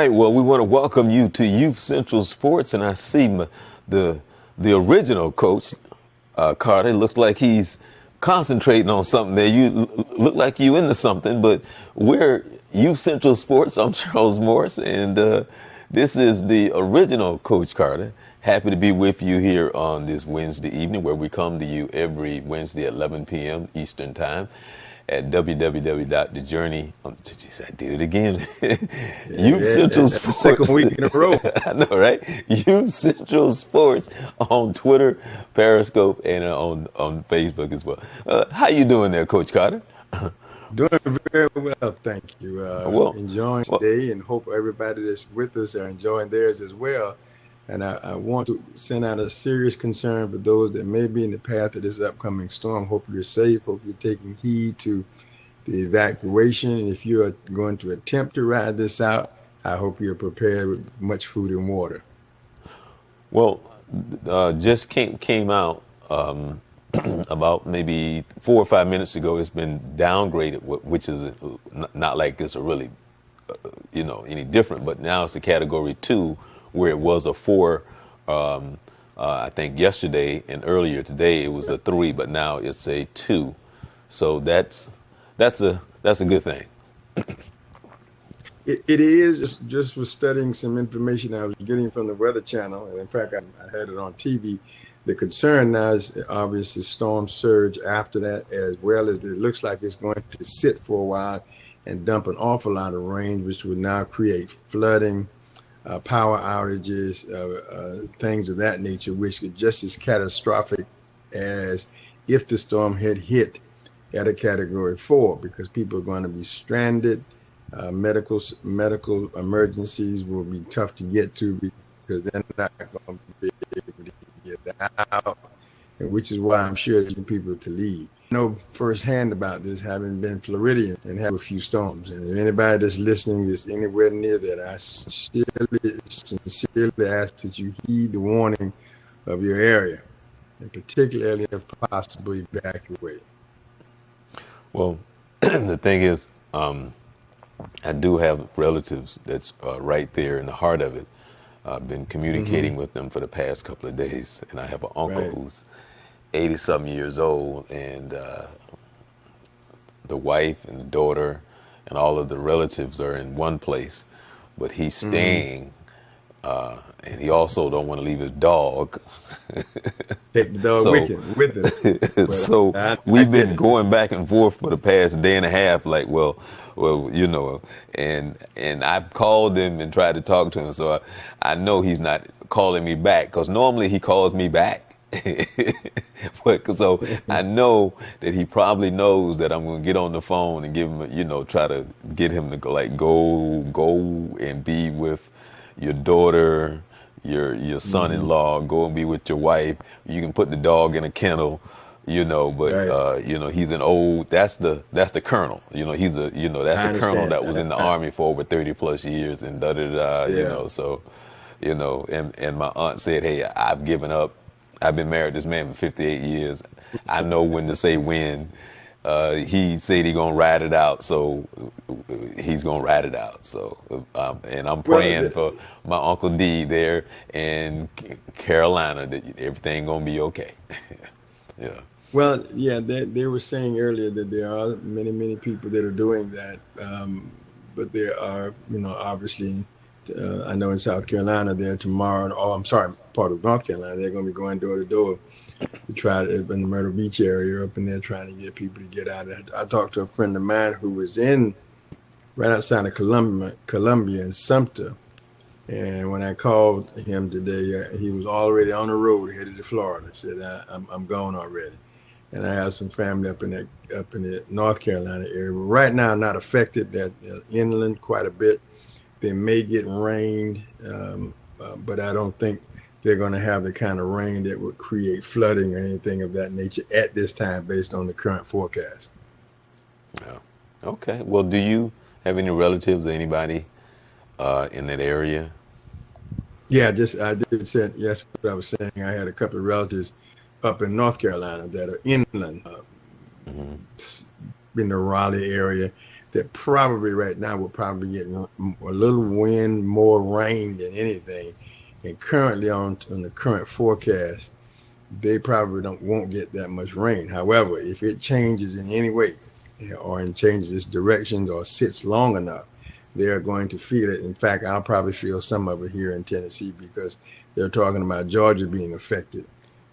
right. Well, we want to welcome you to Youth Central Sports, and I see the original coach, Carter. Looks like he's concentrating on something there. You look like you into something, but we're Youth Central Sports. I'm Charles Morse, and this is the original Coach Carter. Happy to be with you here on this Wednesday evening, where we come to you every Wednesday at 11 p.m. Eastern Time at www.thejourney. Geez, I did it again. Youth Central Sports. The second week in a row. I know, right? Youth Central Sports on Twitter, Periscope, and on Facebook as well. How you doing there, Coach Carter? Doing very well, thank you. Enjoying today, and hope everybody that's with us are enjoying theirs as well. And I want to send out a serious concern for those that may be in the path of this upcoming storm. Hope you're safe. Hope you're taking heed to the evacuation. And if you are going to attempt to ride this out, I hope you're prepared with much food and water. Well, just came out about maybe 4 or 5 minutes ago. It's been downgraded, which is not like it's a really, any different. But now it's a Category 2. Where it was a 4, I think yesterday and earlier today it was a 3, but now it's a 2. So that's a good thing. It is. Just was studying some information I was getting from the Weather Channel, and in fact I had it on TV. The concern now is obviously storm surge after that, as well as it looks like it's going to sit for a while and dump an awful lot of rain, which would now create flooding, power outages, things of that nature, which are just as catastrophic as if the storm had hit at a Category 4, because people are going to be stranded. Medical emergencies will be tough to get to because they're not going to be able to get out, and which is why I'm sure there's people to leave. I know firsthand about this, having been Floridian and have a few storms. And if anybody that's listening is anywhere near that, I sincerely ask that you heed the warning of your area, and particularly if possible, evacuate. Well, the thing is, I do have relatives that's right there in the heart of it. I've been communicating with them for the past couple of days, and I have an uncle who's 80-something years old, and the wife and the daughter and all of the relatives are in one place, but he's staying, and he also don't want to leave his dog. Take the dog with him. So we've been going back and forth for the past day and a half, like, well, and I've called him and tried to talk to him, so I know he's not calling me back, because normally he calls me back. So I know that he probably knows that I'm going to get on the phone and give him, try to get him to go and be with your daughter, your son-in-law, go and be with your wife. You can put the dog in a kennel, but he's an old. That's the colonel. He's that's the colonel that was in the Army for over 30 plus years, and So, and my aunt said, "Hey, I've given up. I've been married to this man for 58 years. I know when to say when." He said he's going to ride it out, so he's going to ride it out. So, and I'm praying for my Uncle D there in Carolina that everything going to be okay. Yeah. Well, yeah, they were saying earlier that there are many people that are doing that. But there are, obviously, I know in South Carolina there tomorrow, part of North Carolina, they're going to be going door to door to try to, in the Myrtle Beach area, up in there trying to get people to get out of it. I talked to a friend of mine who was right outside of Columbia in Sumter. And when I called him today, he was already on the road headed to Florida. He said, I'm gone already. And I have some family up in the North Carolina area. But right now, not affected. They're inland quite a bit. They may get rained, but I don't think they're going to have the kind of rain that would create flooding or anything of that nature at this time, based on the current forecast. Yeah. Okay. Well, do you have any relatives or anybody in that area? Yeah, I did say, yes, what I was saying. I had a couple of relatives up in North Carolina that are inland, in the Raleigh area. that probably right now we're probably getting a little wind, more rain than anything. And currently on the current forecast, they probably don't won't get that much rain. However, if it changes in any way, or in changes its direction or sits long enough, they are going to feel it. In fact, I'll probably feel some of it here in Tennessee because they're talking about Georgia being affected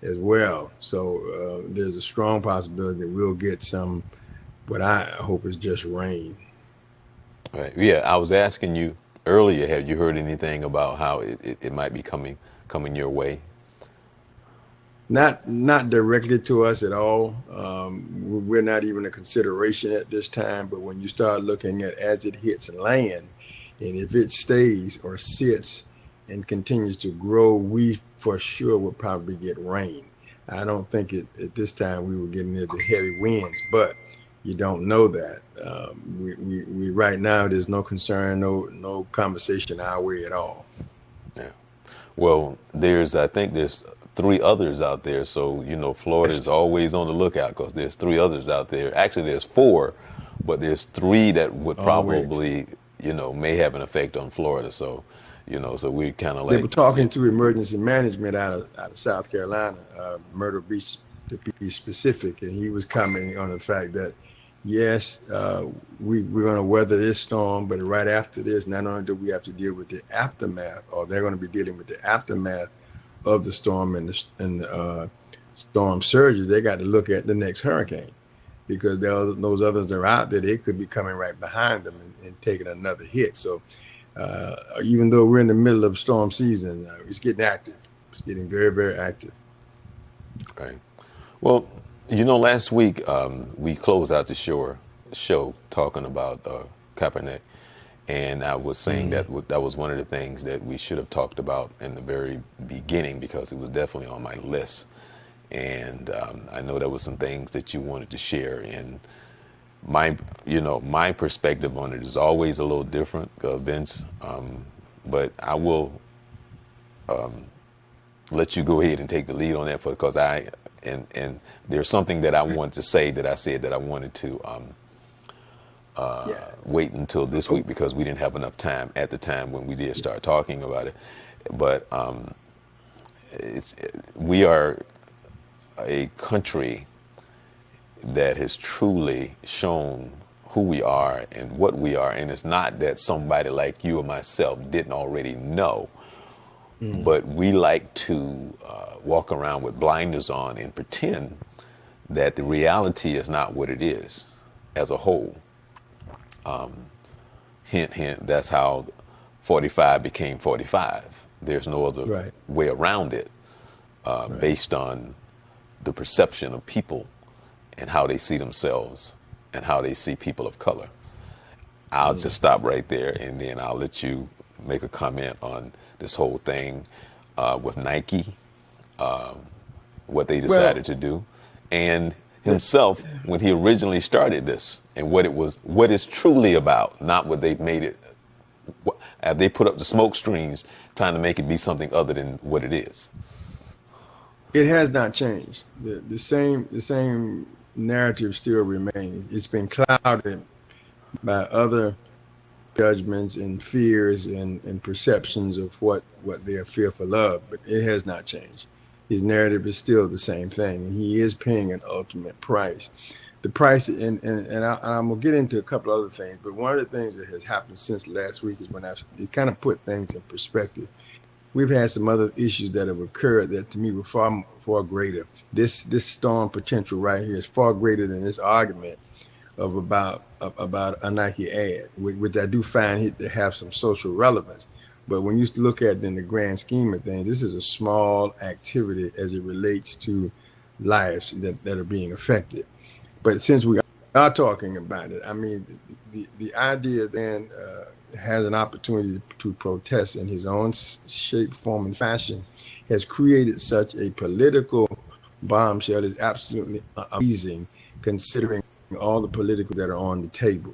as well. So there's a strong possibility that we'll get some, what I hope is just rain. Right. Yeah, I was asking you earlier, have you heard anything about how it might be coming your way? Not directly to us at all. We're not even a consideration at this time. But when you start looking at as it hits land, and if it stays or sits and continues to grow, we for sure will probably get rain. I don't think at this time we were getting into heavy winds, but you don't know that. We right now there's no concern, no conversation our way at all. Yeah. Well, I think there's three others out there. So, Florida Yes, is always on the lookout because there's three others out there. Actually, there's four, but there's three that would always. probably, may have an effect on Florida. So, so we're kind of They were like, talking to emergency management out of South Carolina, Myrtle Beach to be specific, and he was commenting on the fact that yes, we're going to weather this storm, but right after this, not only do we have to deal with the aftermath, or they're going to be dealing with the aftermath of the storm and the storm surges, they got to look at the next hurricane because those others that are out there, they could be coming right behind them and taking another hit. So even though we're in the middle of storm season, it's getting active. It's getting very, very active. right. Well, last week we closed out the show talking about Kaepernick, and I was saying Mm-hmm. that was one of the things that we should have talked about in the very beginning because it was definitely on my list. And I know there was some things that you wanted to share, and my perspective on it is always a little different, Vince. But I will let you go ahead and take the lead on that because and there's something that I wanted to say that I said that I wanted to Yeah. wait until this Oh, week because we didn't have enough time at the time when we did start talking about it. But we are a country that has truly shown who we are and what we are, and it's not that somebody like you or myself didn't already know, mm, but we like to walk around with blinders on and pretend that the reality is not what it is as a whole. Hint, hint, that's how 45 became 45. There's no other right, way around it right. based on the perception of people and how they see themselves and how they see people of color. I'll Mm. just stop right there and then I'll let you make a comment on this whole thing with Nike, what they Well, decided to do, and the, himself when he originally started this and what it's truly about, not what they've made it. They put up the smoke screens trying to make it be something other than what it is. it has not changed. The same narrative still remains. It's been clouded by other judgments and fears and perceptions of what they are fearful of, but it has not changed. His narrative is still the same thing, and he is paying an ultimate price. The price, I'm gonna get into a couple other things, but one of the things that has happened since last week is when it kind of put things in perspective. We've had some other issues that have occurred that to me were far greater. This storm potential right here is far greater than this argument about a Nike ad, which I do find it to have some social relevance. But when you look at it in the grand scheme of things, this is a small activity as it relates to lives that are being affected. But since we are talking about it, I mean, the idea then has an opportunity to protest in his own shape, form, and fashion has created such a political bombshell is absolutely amazing considering all the political that are on the table.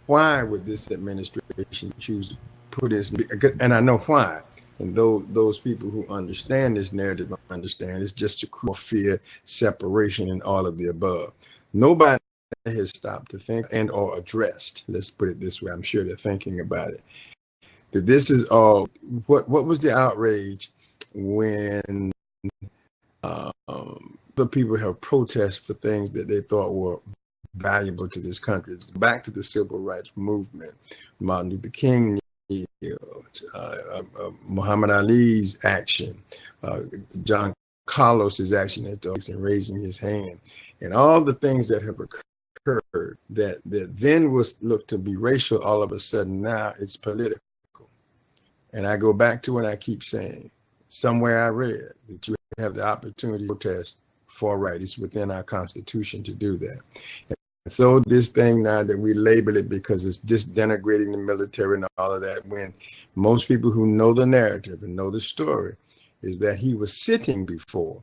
Why would this administration choose to put this? And I know why. And those people who understand this narrative understand it's just to create fear, separation, and all of the above. Nobody has stopped to think and or addressed, let's put it this way, I'm sure they're thinking about it, that this is all, what was the outrage when the people have protested for things that they thought were valuable to this country. Back to the civil rights movement, Martin Luther King, Muhammad Ali's action, John Carlos's action at the and raising his hand, and all the things that have occurred that then was looked to be racial, all of a sudden now it's political. And I go back to what I keep saying. Somewhere I read that you have the opportunity to protest for right. It's within our Constitution to do that. And so this thing now that we label it because it's just denigrating the military and all of that, when most people who know the narrative and know the story is that he was sitting before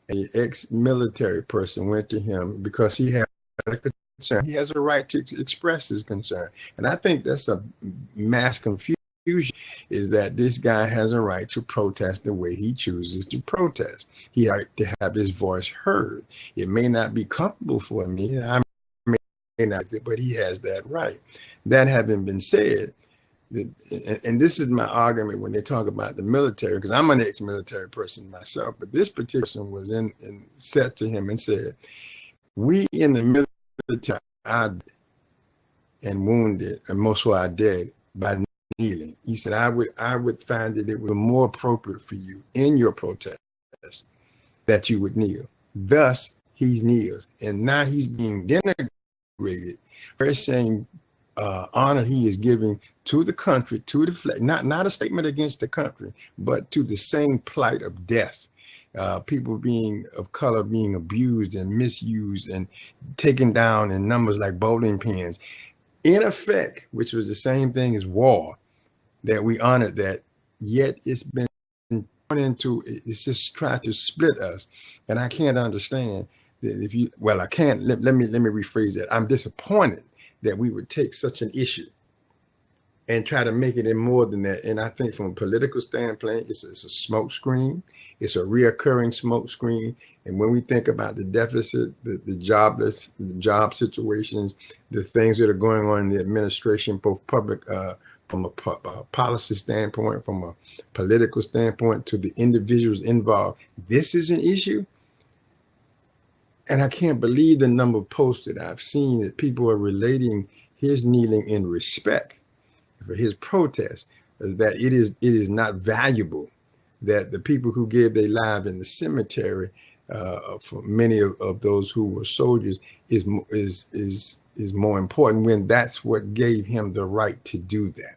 an ex-military person went to him because he had a concern. He has a right to express his concern. And I think that's a mass confusion, is that this guy has a right to protest the way he chooses to protest. He has to have his voice heard. It may not be comfortable for me, I may not, but he has that right. That having been said, and this is my argument when they talk about the military, because I'm an ex-military person myself, but this particular person was in said to him and said, we in the military are and wounded, and most of are dead by kneeling. He said, I would find that it was more appropriate for you in your protest that you would kneel. Thus, he kneels. And now he's being denigrated. First saying honor he is giving to the country, to the flag, not a statement against the country, but to the same plight of death. People being of color being abused and misused and taken down in numbers like bowling pins. In effect, which was the same thing as war, that we honored that, yet it's been into, it's just trying to split us. And I can't understand that if you, well, I can't, let me rephrase that. I'm disappointed that we would take such an issue and try to make it in more than that. And I think from a political standpoint, it's a smoke screen. It's a reoccurring smoke screen. And when we think about the deficit, the jobless, the job situations, the things that are going on in the administration, both public, from a policy standpoint, from a political standpoint, to the individuals involved, this is an issue. And I can't believe the number of posts that I've seen that people are relating his kneeling in respect for his protest, that it is not valuable, that the people who gave their lives in the cemetery, for many of those who were soldiers, is more important, when that's what gave him the right to do that.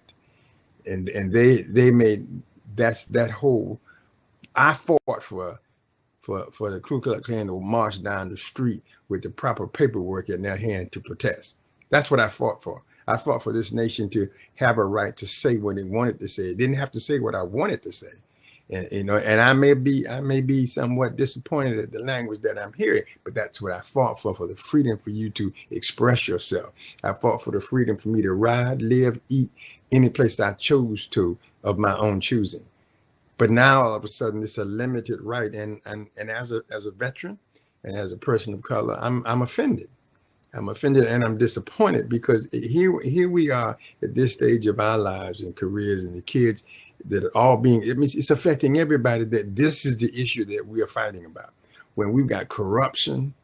And they made that whole. I fought for the Ku Klux Klan to march down the street with the proper paperwork in their hand to protest. That's what I fought for. I fought for this nation to have a right to say what it wanted to say. It didn't have to say what I wanted to say. And and I may be somewhat disappointed at the language that I'm hearing, but that's what I fought for the freedom for you to express yourself. I fought for the freedom for me to ride, live, eat any place I chose to of my own choosing. But now all of a sudden it's a limited right. And as a veteran and as a person of color, I'm offended. I'm offended and I'm disappointed, because here we are at this stage of our lives and careers, and the kids that are all being, it means it's affecting everybody, that this is the issue that we are fighting about. When we've got corruption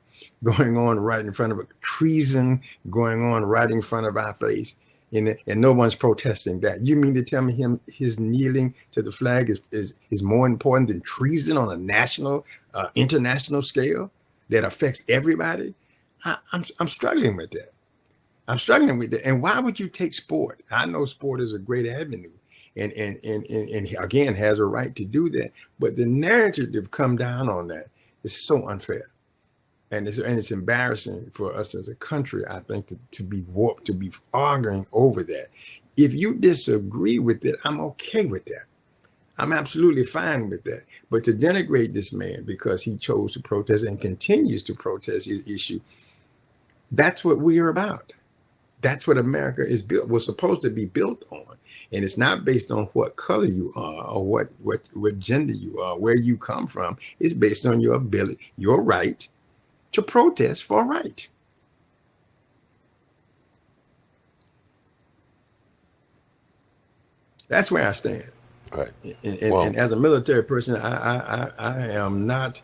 going on right in front of us, treason going on right in front of our face, and no one's protesting that. You mean to tell me his kneeling to the flag is more important than treason on a national, international scale that affects everybody? I'm struggling with that. I'm struggling with that. And why would you take sport? I know sport is a great avenue, and again has a right to do that. But the narrative to come down on that is so unfair, and it's embarrassing for us as a country, I think, to be warped, to be arguing over that. If you disagree with it, I'm okay with that. I'm absolutely fine with that. But to denigrate this man because he chose to protest and continues to protest his issue, that's what we are about. That's what America is built, was supposed to be built on. And it's not based on what color you are or what gender you are, where you come from. It's based on your ability, your right to protest for right. That's where I stand. Right. And Well, as a military person, I am not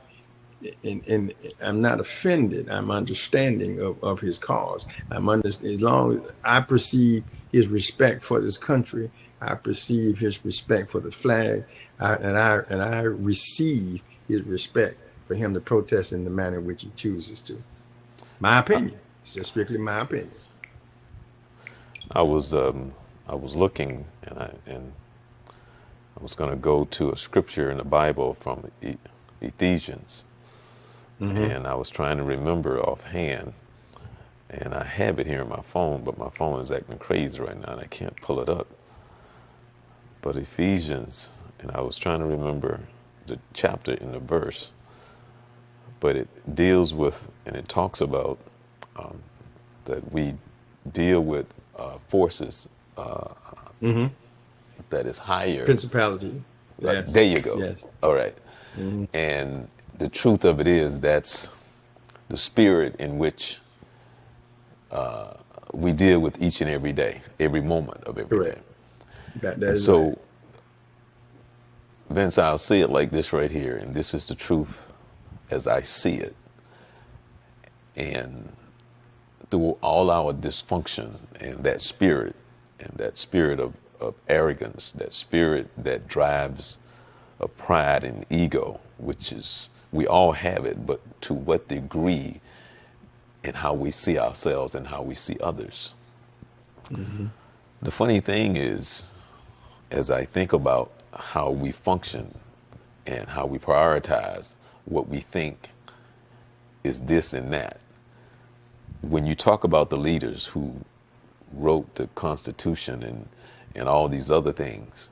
and I'm not offended. I'm understanding of his cause. I'm under as long as I perceive his respect for this country, I perceive his respect for the flag, and I receive his respect for him to protest in the manner in which he chooses to. My opinion. It's just strictly my opinion. I was I was looking, and I was going to go to a scripture in the Bible from Ephesians, Mm-hmm. and I was trying to remember offhand, and I have it here on my phone, but my phone is acting crazy right now, and I can't pull it up. But Ephesians, and I was trying to remember the chapter in the verse, but it deals with, and it talks about that we deal with forces Mm-hmm. that is higher. Principality. Yes. There you go. Yes. All right. Mm-hmm. And the truth of it is that's the spirit in which we deal with each and every day, every moment of every day. Correct. That And is right. so, Vince, I'll say it like this right here, and this is the truth as I see it. And through all our dysfunction and that spirit of arrogance, that spirit that drives a pride and ego, which is, we all have it, but to what degree in how we see ourselves and how we see others. Mm-hmm. The funny thing is, as I think about how we function and how we prioritize what we think is this and that, when you talk about the leaders who wrote the Constitution and all these other things,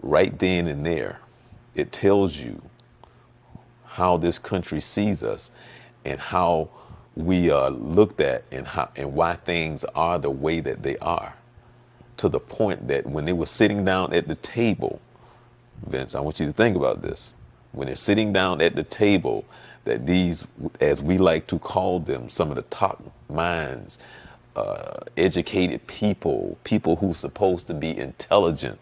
right then and there, it tells you how this country sees us and how we are looked at and why things are the way that they are. To the point that when they were sitting down at the table, Vince, I want you to think about this. When they're sitting down at the table, that these, as we like to call them, some of the top minds, educated people, people who's supposed to be intelligent.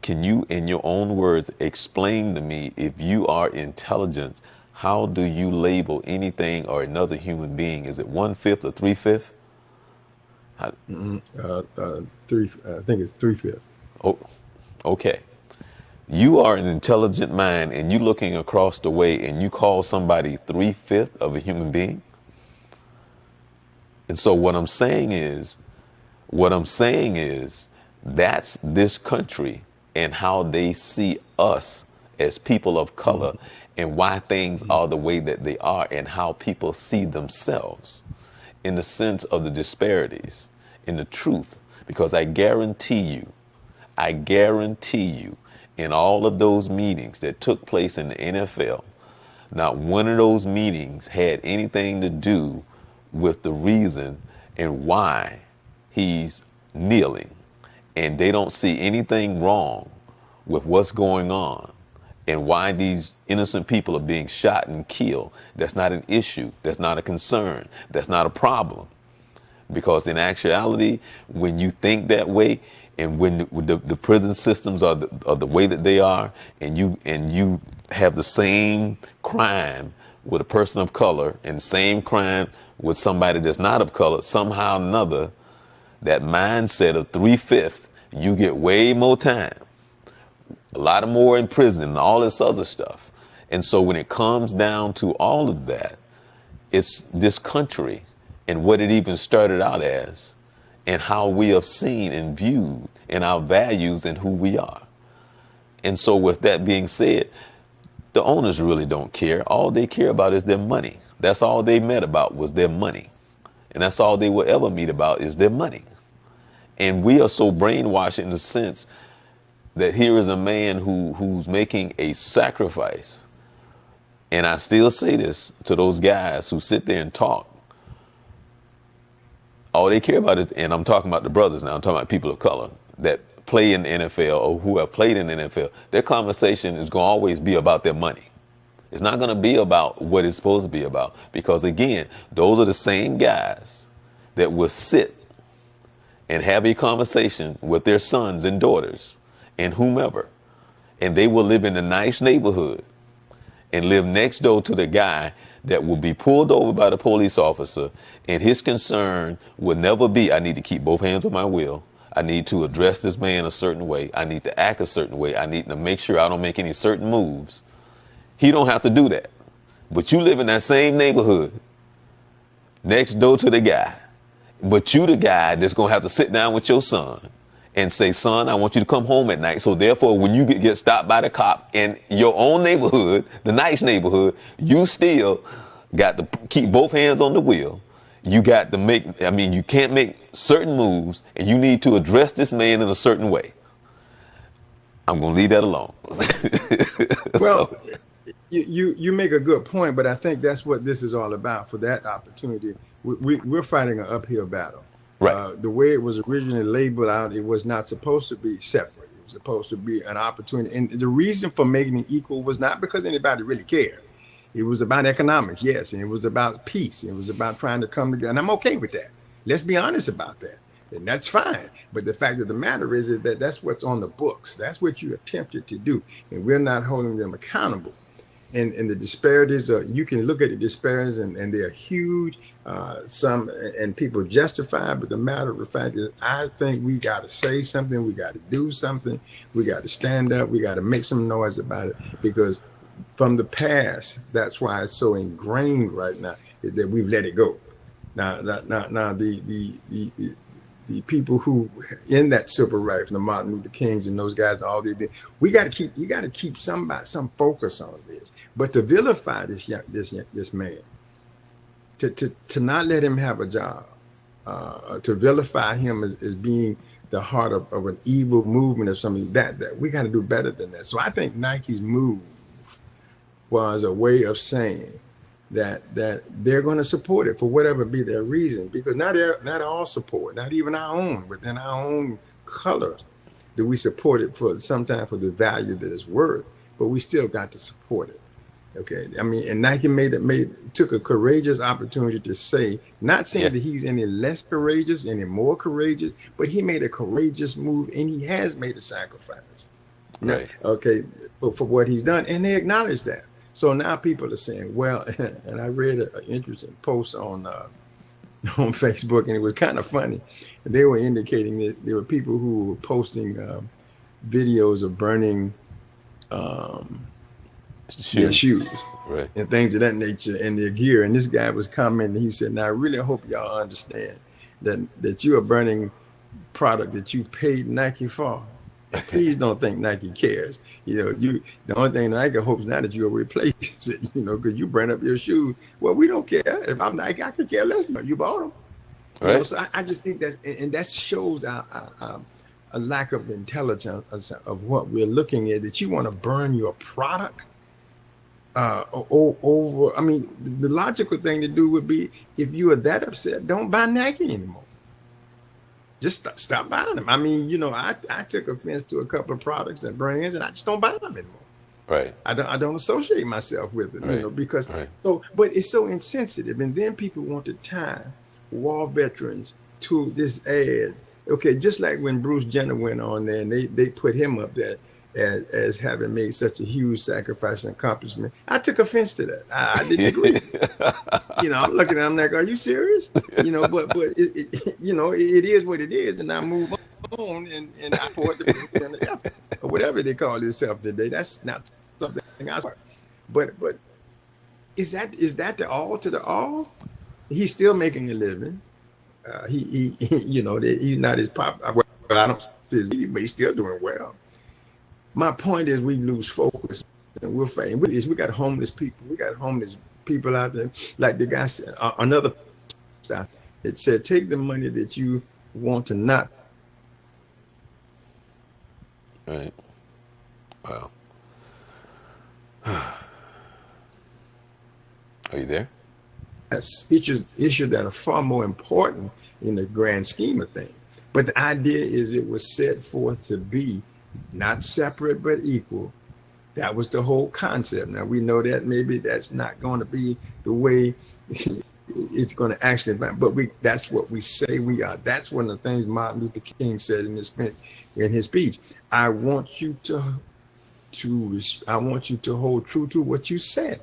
Can you, in your own words, explain to me, if you are intelligent, how do you label anything or another human being? Is it 1/5 or 3/5? Mm-hmm. Three. I think it's 3/5. Oh, okay. You are an intelligent mind and you looking across the way and you call somebody 3/5 of a human being. And so what I'm saying is that's this country and how they see us as people of color and why things are the way that they are and how people see themselves in the sense of the disparities, in the truth. Because I guarantee you, in all of those meetings that took place in the NFL, not one of those meetings had anything to do with the reason and why he's kneeling. And they don't see anything wrong with what's going on and why these innocent people are being shot and killed. That's not an issue. That's not a concern. That's not a problem. Because in actuality, when you think that way, and when the prison systems are the way that they are, and you have the same crime with a person of color and the same crime with somebody that's not of color, somehow or another, that mindset of 3/5, you get way more time, a lot of more in prison and all this other stuff. And so when it comes down to all of that, it's this country and what it even started out as and how we have seen and viewed and our values and who we are. And so with that being said, the owners really don't care. All they care about is their money. That's all they met about was their money. And that's all they will ever meet about is their money. And we are so brainwashed in the sense that here is a man who's making a sacrifice. And I still say this to those guys who sit there and talk. All they care about is, and I'm talking about the brothers now, I'm talking about people of color that play in the NFL or who have played in the NFL, their conversation is going to always be about their money. It's not going to be about what it's supposed to be about. Because again, those are the same guys that will sit and have a conversation with their sons and daughters and whomever, and they will live in a nice neighborhood and live next door to the guy that will be pulled over by the police officer, and his concern will never be, I need to keep both hands on my wheel. I need to address this man a certain way. I need to act a certain way. I need to make sure I don't make any certain moves. He don't have to do that. But you live in that same neighborhood next door to the guy. But you the guy that's going to have to sit down with your son and say, son, I want you to come home at night. So therefore, when you get stopped by the cop in your own neighborhood, the nice neighborhood, you still got to keep both hands on the wheel. You got to you can't make certain moves, and you need to address this man in a certain way. I'm going to leave that alone. Well, you make a good point, but I think that's what this is all about. For that opportunity, we're fighting an uphill battle. Right. The way it was originally labeled out, it was not supposed to be separate. It was supposed to be an opportunity. And the reason for making it equal was not because anybody really cared. It was about economics, yes, and it was about peace. It was about trying to come together, and I'm okay with that. Let's be honest about that, and that's fine. But the fact of the matter is that that's what's on the books. That's what you attempted to do, and we're not holding them accountable. And the disparities are, you can look at the disparities, and they're huge. Some and people justify, but the matter of the fact is, I think we got to say something. We got to do something. We got to stand up. We got to make some noise about it, because from the past, that's why it's so ingrained right now that we've let it go. Now the people who in that civil rights, the Martin Luther Kings and those guys, all they did, we got to keep some focus on this. But to vilify this man, to not let him have a job, to vilify him as being the heart of an evil movement or something, that we got to do better than that. So I think Nike's move was a way of saying that they're going to support it for whatever be their reason, because not all support, not even our own, within our own colors, do we support it for sometimes for the value that it's worth, but we still got to support it. Okay, I mean, and Nike took a courageous opportunity to say, not saying that he's any less courageous, any more courageous, but he made a courageous move, and he has made a sacrifice. Right. Now, okay, for what he's done, and they acknowledge that. So now people are saying, well, and I read an interesting post on Facebook, and it was kind of funny. They were indicating that there were people who were posting videos of burning their shoes, right, and things of that nature, and their gear. And this guy was commenting, he said, now I really hope y'all understand that you are burning product that you paid Nike for. Please don't think Nike cares. The only thing Nike hopes now that you'll replace it, because you burn up your shoes. Well, we don't care. If I'm Nike, I can care less. You bought them. Right. So I just think that shows a lack of intelligence of what we're looking at, that you want to burn your product over. I mean, the logical thing to do would be, if you are that upset, don't buy Nike anymore. Just stop buying them. I mean, I took offense to a couple of products and brands, and I just don't buy them anymore. Right. I don't associate myself with it, right. Because right. But it's so insensitive, and then people want to tie war veterans to this ad. Okay, just like when Bruce Jenner went on there, and they put him up there as having made such a huge sacrifice and accomplishment. I took offense to that. I didn't agree. I'm looking at him like, are you serious? But it is what it is, and I move on, and I support the effort, or whatever they call themselves today. That's not something I support. But is that the all to the all? He's still making a living. He's not as popular. Well, I don't see, but he's still doing well. My point is, we lose focus, and we're fighting. We got homeless people. We got homeless people out there. Like the guy said, another stuff. It said, take the money that you want to not. Right. Wow. Are you there? That's issues that are far more important in the grand scheme of things. But the idea is, it was set forth to be not separate but equal. That was the whole concept. Now we know that maybe that's not going to be the way it's going to actually, but that's what we say we are. That's one of the things Martin Luther King said in his speech. I want you I want you to hold true to what you said.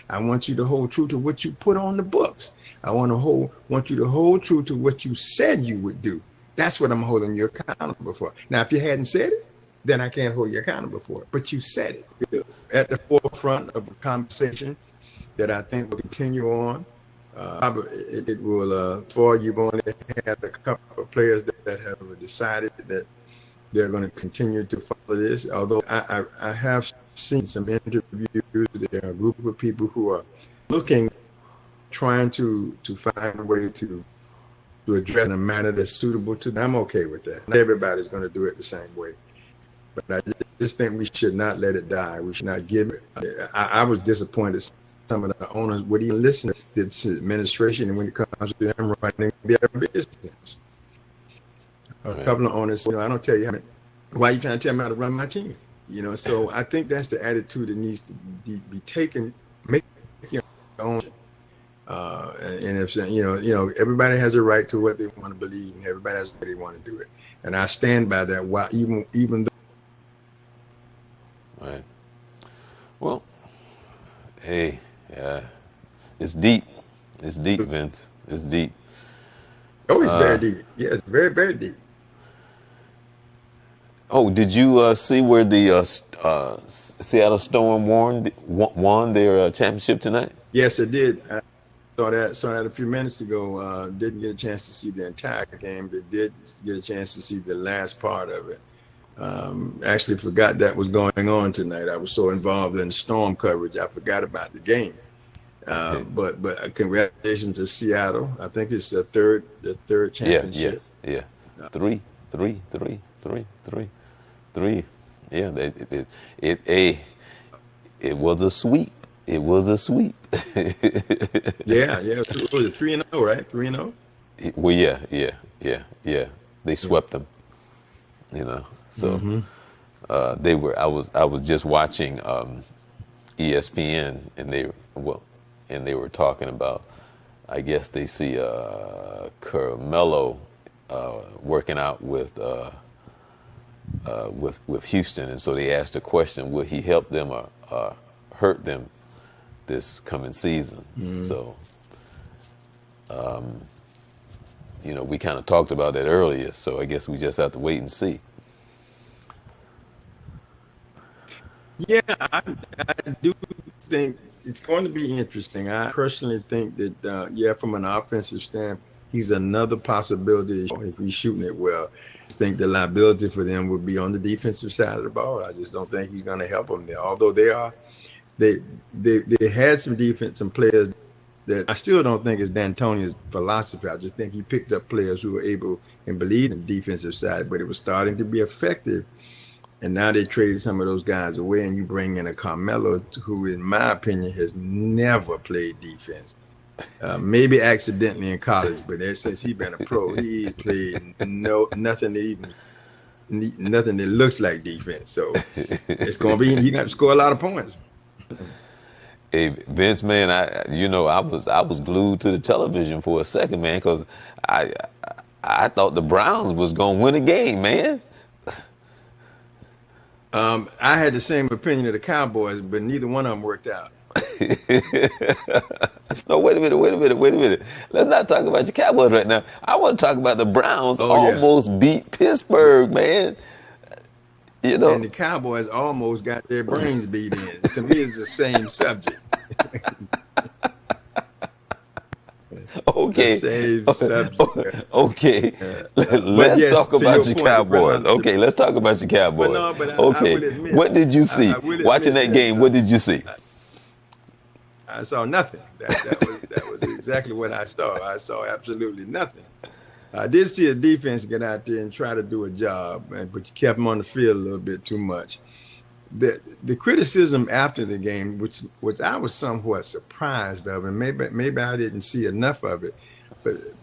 I want you to hold true to what you put on the books. Want you to hold true to what you said you would do. That's what I'm holding you accountable for. Now, if you hadn't said it, then I can't hold you accountable for it. But you said it at the forefront of a conversation that I think will continue on. It will, for you've only had a couple of players that have decided that they're going to continue to follow this. Although I have seen some interviews, there are a group of people who are looking, trying to find a way to address in a manner that's suitable to them. I'm okay with that. Not everybody's going to do it the same way. But I just think we should not let it die. We should not give it. I was disappointed some of the owners would even listen to this administration and when it comes to them running their business. A couple of owners, I don't tell you why are you trying to tell me how to run my team? So I think that's the attitude that needs to be taken, make your own. And if everybody has a right to what they want to believe, and everybody has a way they want to do it. And I stand by that. While even though. Right. Well, hey, it's deep. It's deep, Vince. It's deep. Oh, it's very deep. Yeah, it's very, very deep. Oh, did you see where the Seattle Storm won their championship tonight? Yes, I did. I saw that a few minutes ago. Didn't get a chance to see the entire game, but did get a chance to see the last part of it. Actually forgot that was going on tonight. I was so involved in storm coverage, I forgot about the game. But congratulations to Seattle. I think it's the third championship. Yeah. Three. Yeah, it was a sweep. It was a sweep. Yeah. It was 3-0, right? 3-0. Well, yeah. They swept them. So they were. I was just watching ESPN, and they were talking about. I guess they see Carmelo working out with Houston, and so they asked the question: will he help them or hurt them this coming season? So, we kind of talked about that earlier. So I guess we just have to wait and see. Yeah, I do think it's going to be interesting. I personally think that, from an offensive standpoint, he's another possibility if he's shooting it well. I think the liability for them would be on the defensive side of the ball. I just don't think he's going to help them there. Although they had some defense, some players that I still don't think is D'Antoni's philosophy. I just think he picked up players who were able and believed in the defensive side, but it was starting to be effective. And now they traded some of those guys away, and you bring in a Carmelo who, in my opinion, has never played defense. Maybe accidentally in college, but since he's been a pro, he played nothing that looks like defense. So it's going to be, he's going to have to score a lot of points. Hey, Vince, man, I was glued to the television for a second, man, because I thought the Browns was going to win a game, man. I had the same opinion of the Cowboys, but neither one of them worked out. No, wait a minute. Let's not talk about your Cowboys right now. I want to talk about the Browns almost beat Pittsburgh, man. And the Cowboys almost got their brains beat in. To me, it's the same subject. Okay. The same subject. Okay. Let's talk about your Cowboys. Okay, let's talk about your Cowboys. Okay. I would admit, what did you see? Watching that game, what did you see? I saw nothing. That was exactly what I saw. I saw absolutely nothing. I did see a defense get out there and try to do a job, but you kept them on the field a little bit too much. The criticism after the game, which I was somewhat surprised of, and maybe I didn't see enough of it,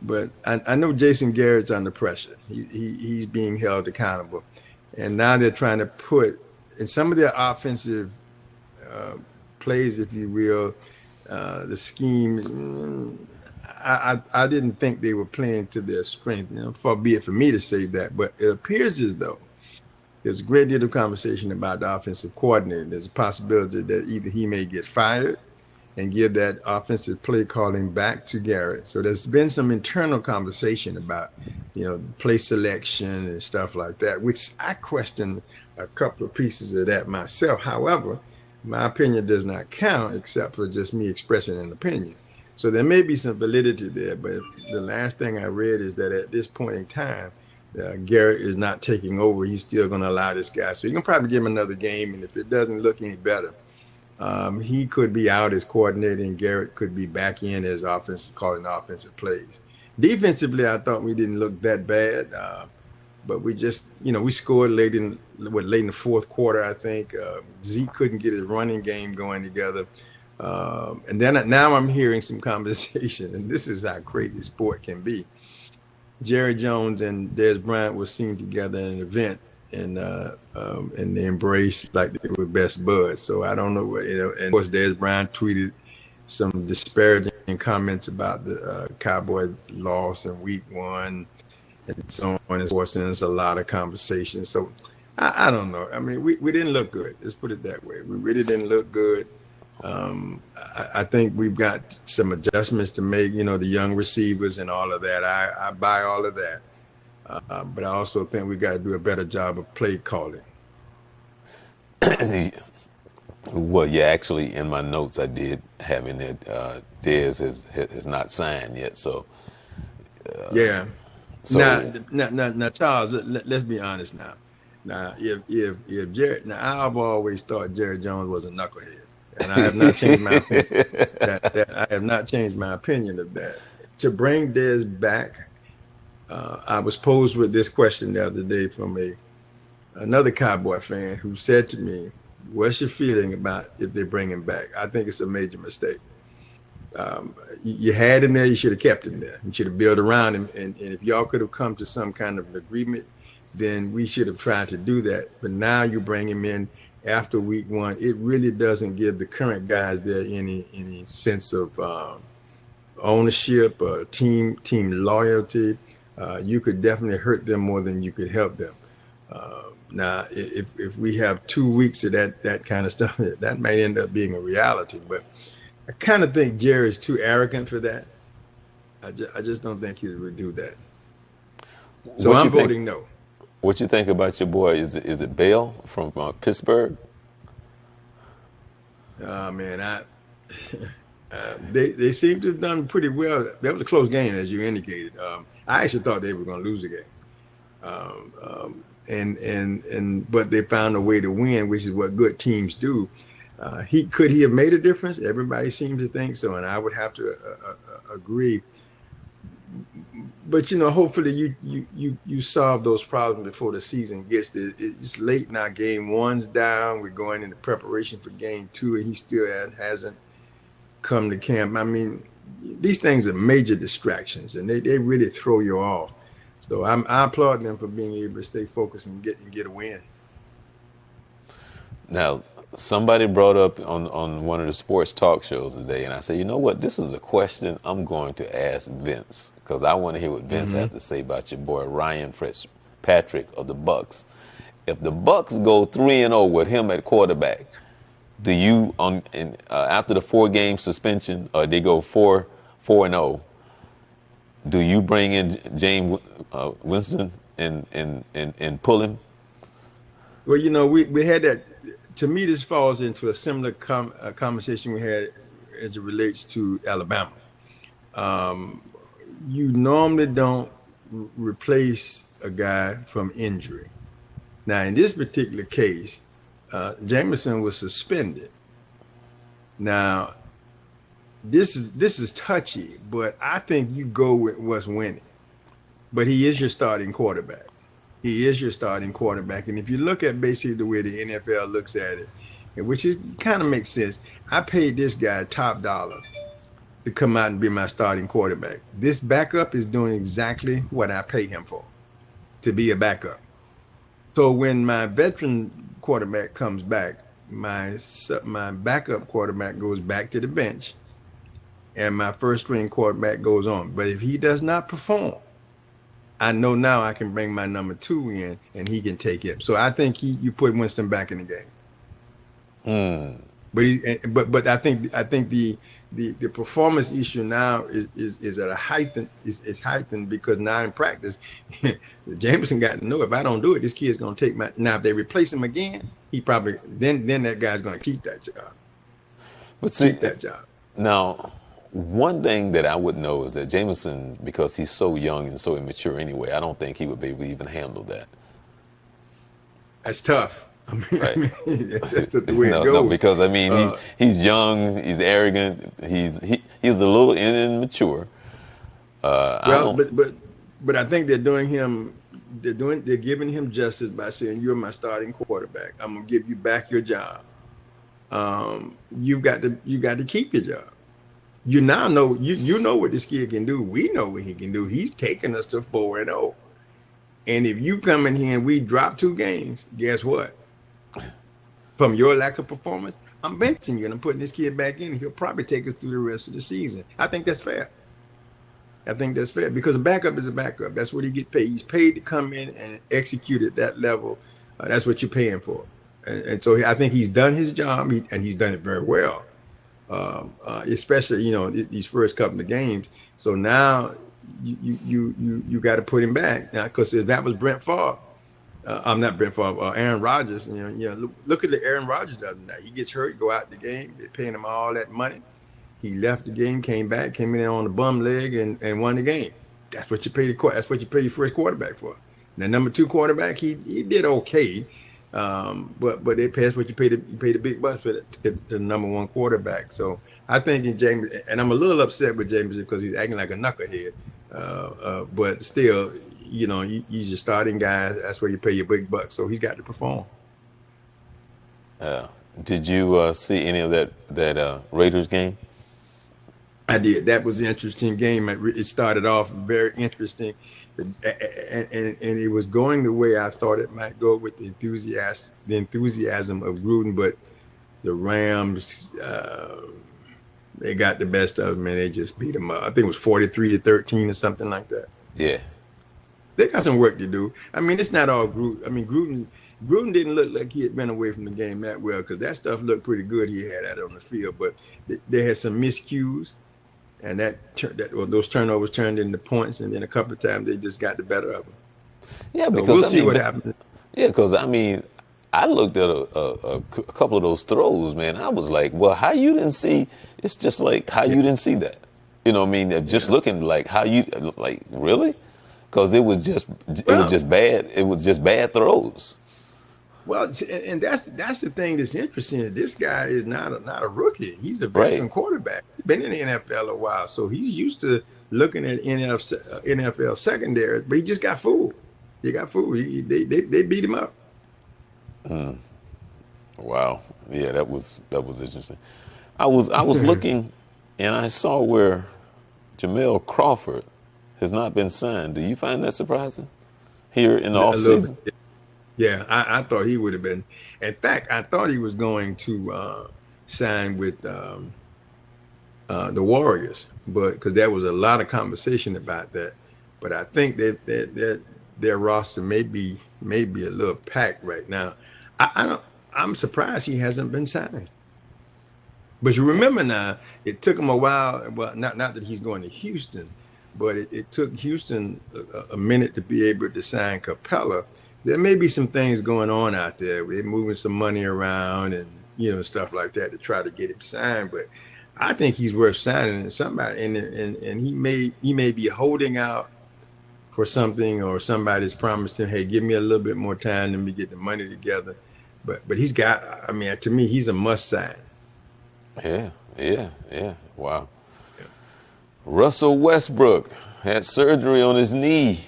but I know Jason Garrett's under pressure. He's being held accountable, and now they're trying to put in some of their offensive plays, if you will, the scheme. I didn't think they were playing to their strength. Far be it for me to say that, but it appears as though there's a great deal of conversation about the offensive coordinator. There's a possibility that either he may get fired and give that offensive play calling back to Garrett. So there's been some internal conversation about, play selection and stuff like that, which I question a couple of pieces of that myself. However, my opinion does not count except for just me expressing an opinion. So there may be some validity there, but the last thing I read is that at this point in time, Garrett is not taking over. He's still going to allow this guy. So you can probably give him another game, and if it doesn't look any better, he could be out as coordinator, and Garrett could be back in as offensive, calling offensive plays. Defensively, I thought we didn't look that bad, but we just, we scored late in the fourth quarter. I think Zeke couldn't get his running game going together, and then now I'm hearing some conversation, and this is how crazy sport can be. Jerry Jones and Dez Bryant were seen together in an event, and they embraced like they were best buds. So I don't know what, and of course Dez Bryant tweeted some disparaging comments about the Cowboy loss in week 1 and so on and so forth. And there's a lot of conversation. So I don't know. I mean, we didn't look good. Let's put it that way. We really didn't look good. I think we've got some adjustments to make, the young receivers and all of that. I buy all of that. But I also think we got to do a better job of play calling. Well, yeah, actually, in my notes, I did having it. Dez has not signed yet, so yeah. So Now, Charles, let's be honest now. Now, if Jerry, now I've always thought Jerry Jones was a knucklehead, and I have not changed my opinion. I have not changed my opinion of that. To bring Dez back, I was posed with this question the other day from another Cowboy fan who said to me, "What's your feeling about if they bring him back?" I think it's a major mistake. You had him there, you should have kept him there. You should have built around him, and if y'all could have come to some kind of agreement, then we should have tried to do that. But now you bring him in after week 1. It really doesn't give the current guys there any sense of ownership or team loyalty. You could definitely hurt them more than you could help them. Now, if we have 2 weeks of that kind of stuff, that may end up being a reality. But I kind of think Jerry's too arrogant for that. I just don't think he would do that. So I'm voting no. What you think about your boy? Is it Bale from Pittsburgh? Man, they seem to have done pretty well. That was a close game, as you indicated. I actually thought they were going to lose the game, but they found a way to win, which is what good teams do. Could he have made a difference? Everybody seems to think so, and I would have to agree. But hopefully you solve those problems before the season gets there. It's late now. Game 1's down. We're going into preparation for game 2, and he still hasn't come to camp. I mean, these things are major distractions, and they really throw you off. So I applaud them for being able to stay focused and get a win. Now, somebody brought up on one of the sports talk shows today, and I said, you know what? This is a question I'm going to ask Vince, because I want to hear what Vince has to say about your boy Ryan Fitzpatrick of the Bucks. If the Bucks go 3-0 with him at quarterback, do you after the 4-game suspension, or they go 4-0? Do you bring in James Winston and pull him? Well, we had that. To me, this falls into a similar conversation we had as it relates to Alabama. You normally don't replace a guy from injury. Now, in this particular case, Jameson was suspended. Now, this is touchy, but I think you go with what's winning. But he is your starting quarterback. He is your starting quarterback. And if you look at basically the way the NFL looks at it, which is kind of makes sense, I paid this guy top dollar to come out and be my starting quarterback. This backup is doing exactly what I pay him for, to be a backup. So when my veteran quarterback comes back, my backup quarterback goes back to the bench, and my first string quarterback goes on. But if he does not perform, I know now I can bring my number two in and he can take him. So I think you put Winston back in the game. But I think the performance issue now is at a heightened is heightened because now in practice, Jameson got to know if I don't do it, this kid's gonna take my. Now if they replace him again, he probably then that guy's gonna keep that job. But see, Keep that job. now, one thing that I would know is that Jameson, because he's so young and so immature anyway, I don't think he would be able to even handle that. That's tough. I mean, Right. that's the way it No, goes. because I mean, Uh, he's young, he's arrogant, he's a little immature. I well, don't. but I think they're giving him justice by saying you're my starting quarterback. I'm gonna give you back your job. You got to keep your job. You now know you know what this kid can do. We know what he can do. He's taking us to 4-0. And if you come in here and we drop 2 games, guess what? From your lack of performance, I'm benching you and I'm putting this kid back in. He'll probably take us through the rest of the season. I think that's fair. I think that's fair because a backup is a backup. That's what he get paid. He's paid to come in and execute at that level. That's what you're paying for. And so I think he's done his job and he's done it very well. Especially these first couple of games. So now you got to put him back now because if that was Brent Favre, I'm not Brent Favre, Aaron Rodgers. Look at the Aaron Rodgers the other night. He gets hurt, go out the game. They're paying him all that money. He left the game, came back, came in on the bum leg, and won the game. That's what you pay That's what you pay your first quarterback for. The number 2 quarterback, he did okay, but they passed what you pay the big bucks for the number 1 quarterback. So I think in James, and I'm a little upset with James because he's acting like a knucklehead. But still, he's your starting guy. That's where you pay your big bucks. So he's got to perform. Did you see any of that Raiders game? I did. That was an interesting game. It started off very interesting, and it was going the way I thought it might go with the enthusiasm of Gruden. But the Rams, they got the best of them and they just beat them up. I think it was 43-13 or something like that. Yeah. They got some work to do. I mean, it's not all Gruden. I mean, Gruden didn't look like he had been away from the game that well because that stuff looked pretty good he had out on the field. But they had some miscues. And those turnovers turned into points, and then a couple of times they just got the better of them. Yeah, because so we'll see what happens. Yeah, because I mean, I looked at a couple of those throws, man. I was like, well, how you didn't see? It's just like how you didn't see that. You know what I mean? Just looking like how you really? Because it was just bad. It was just bad throws. Well, and that's the thing that's interesting. This guy is not a rookie. He's a veteran quarterback. He's been in the NFL a while, so he's used to looking at NFL secondary. But he just got fooled. They got fooled. They beat him up. Wow. Yeah, that was interesting. I was looking, and I saw where Jamel Crawford has not been signed. Do you find that surprising here in the offseason? Yeah, I thought he would have been. In fact, I thought he was going to sign with the Warriors, but because there was a lot of conversation about that. But I think that their roster may be a little packed right now. I'm surprised he hasn't been signed. But you remember now, it took him a while. Well, not that he's going to Houston, but it took Houston a minute to be able to sign Capella. There may be some things going on out there. They're moving some money around and stuff like that to try to get him signed. But I think he's worth signing and somebody and he may be holding out for something or somebody's promised him, hey, give me a little bit more time, let me get the money together. But he's got. I mean, to me, he's a must sign. Yeah. Wow. Yeah. Russell Westbrook had surgery on his knee.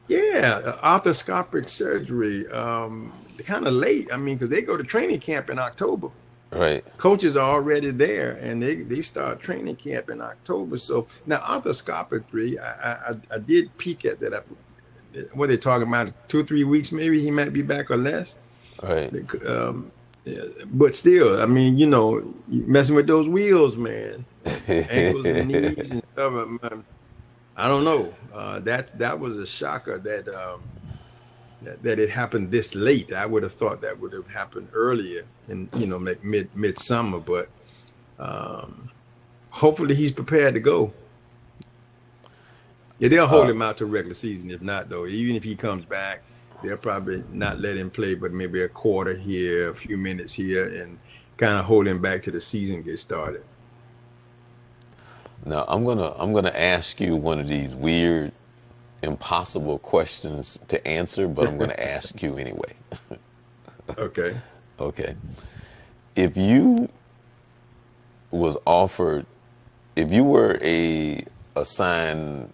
Yeah, arthroscopic surgery, kind of late. I mean, because they go to training camp in October. Right. Coaches are already there, and they start training camp in October. So now arthroscopically, I did peek at that. What they're talking about, 2 or 3 weeks, maybe he might be back or less. Right. Yeah, but still, I mean, you messing with those wheels, man, ankles and knees and stuff. I don't know. That was a shocker that it happened this late. I would have thought that would have happened earlier in like midsummer, but um, hopefully he's prepared to go. Yeah, they'll hold Uh, him out to regular season. If not, though, even if he comes back, they'll probably not let him play, but maybe a quarter here, a few minutes here, and kind of hold him back to the season get started. Now I'm gonna ask you one of these weird, impossible questions to answer, but I'm gonna ask you anyway. Okay. Okay. If you was offered, if you were assigned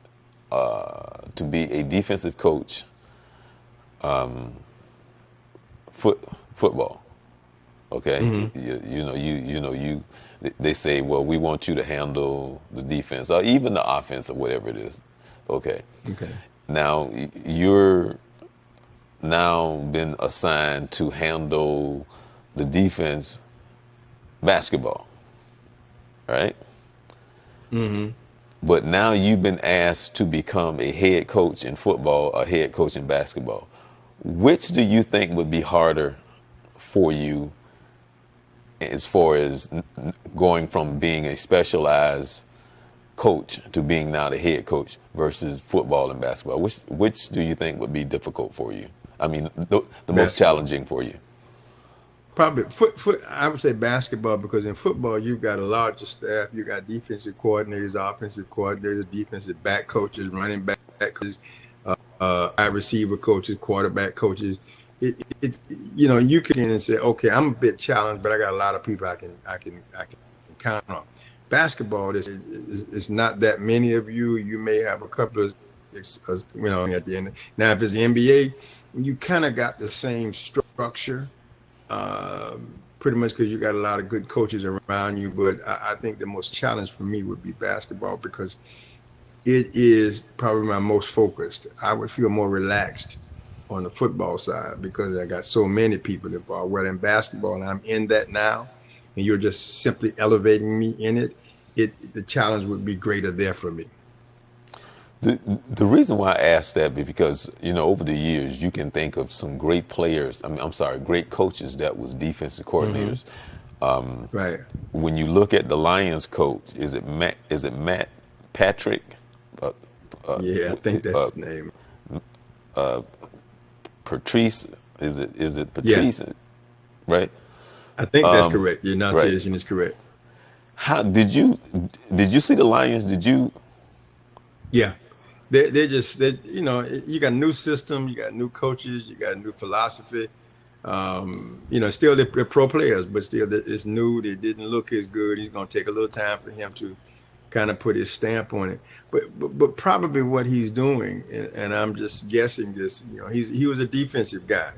to be a defensive coach, foot football, okay, Hmm. they say, well, we want you to handle the defense or even the offense or whatever it is, okay. Okay. Now you're now been assigned to handle the defense basketball, right? Hmm. But now you've been asked to become a head coach in football, a head coach in basketball. Which do you think would be harder for you as far as going from being a specialized coach to being now the head coach versus football and basketball? Which do you think would be difficult for you? I mean, the most Basketball. challenging for you? Probably foot. I would say basketball because in football you've got a larger staff. You got defensive coordinators, offensive coordinators, defensive back coaches, running back coaches, wide receiver coaches, quarterback coaches. You can and say, okay, I'm a bit challenged, but I got a lot of people I can count on. Basketball is not that many of you. You may have a couple of at the end. Now, if it's the NBA, you kind of got the same structure, pretty much because you got a lot of good coaches around you. But I think the most challenge for me would be basketball because it is probably my most focused. I would feel more relaxed on the football side because I got so many people involved. Well, in basketball, and I'm in that now, and you're just simply elevating me in it. The challenge would be greater there for me. The reason why I asked that be because, over the years, you can think of some great players. I mean, I'm sorry, great coaches that was defensive Hmm. coordinators. Right. When you look at the Lions coach, is it Matt Patrick? Uh, uh, Yeah, I think that's uh, his name. Patrice? Is it Yeah, Patrice? Right? I think that's correct. Your Right. enunciation is correct. How did you see the Lions? Did you? Yeah. They're just you got a new system, you got new coaches, you got a new philosophy. Still they're pro players, but still it's new. They didn't look as good. He's going to take a little time for him to kind of put his stamp on it. But probably what he's doing, and I'm just guessing this. He was a defensive guy.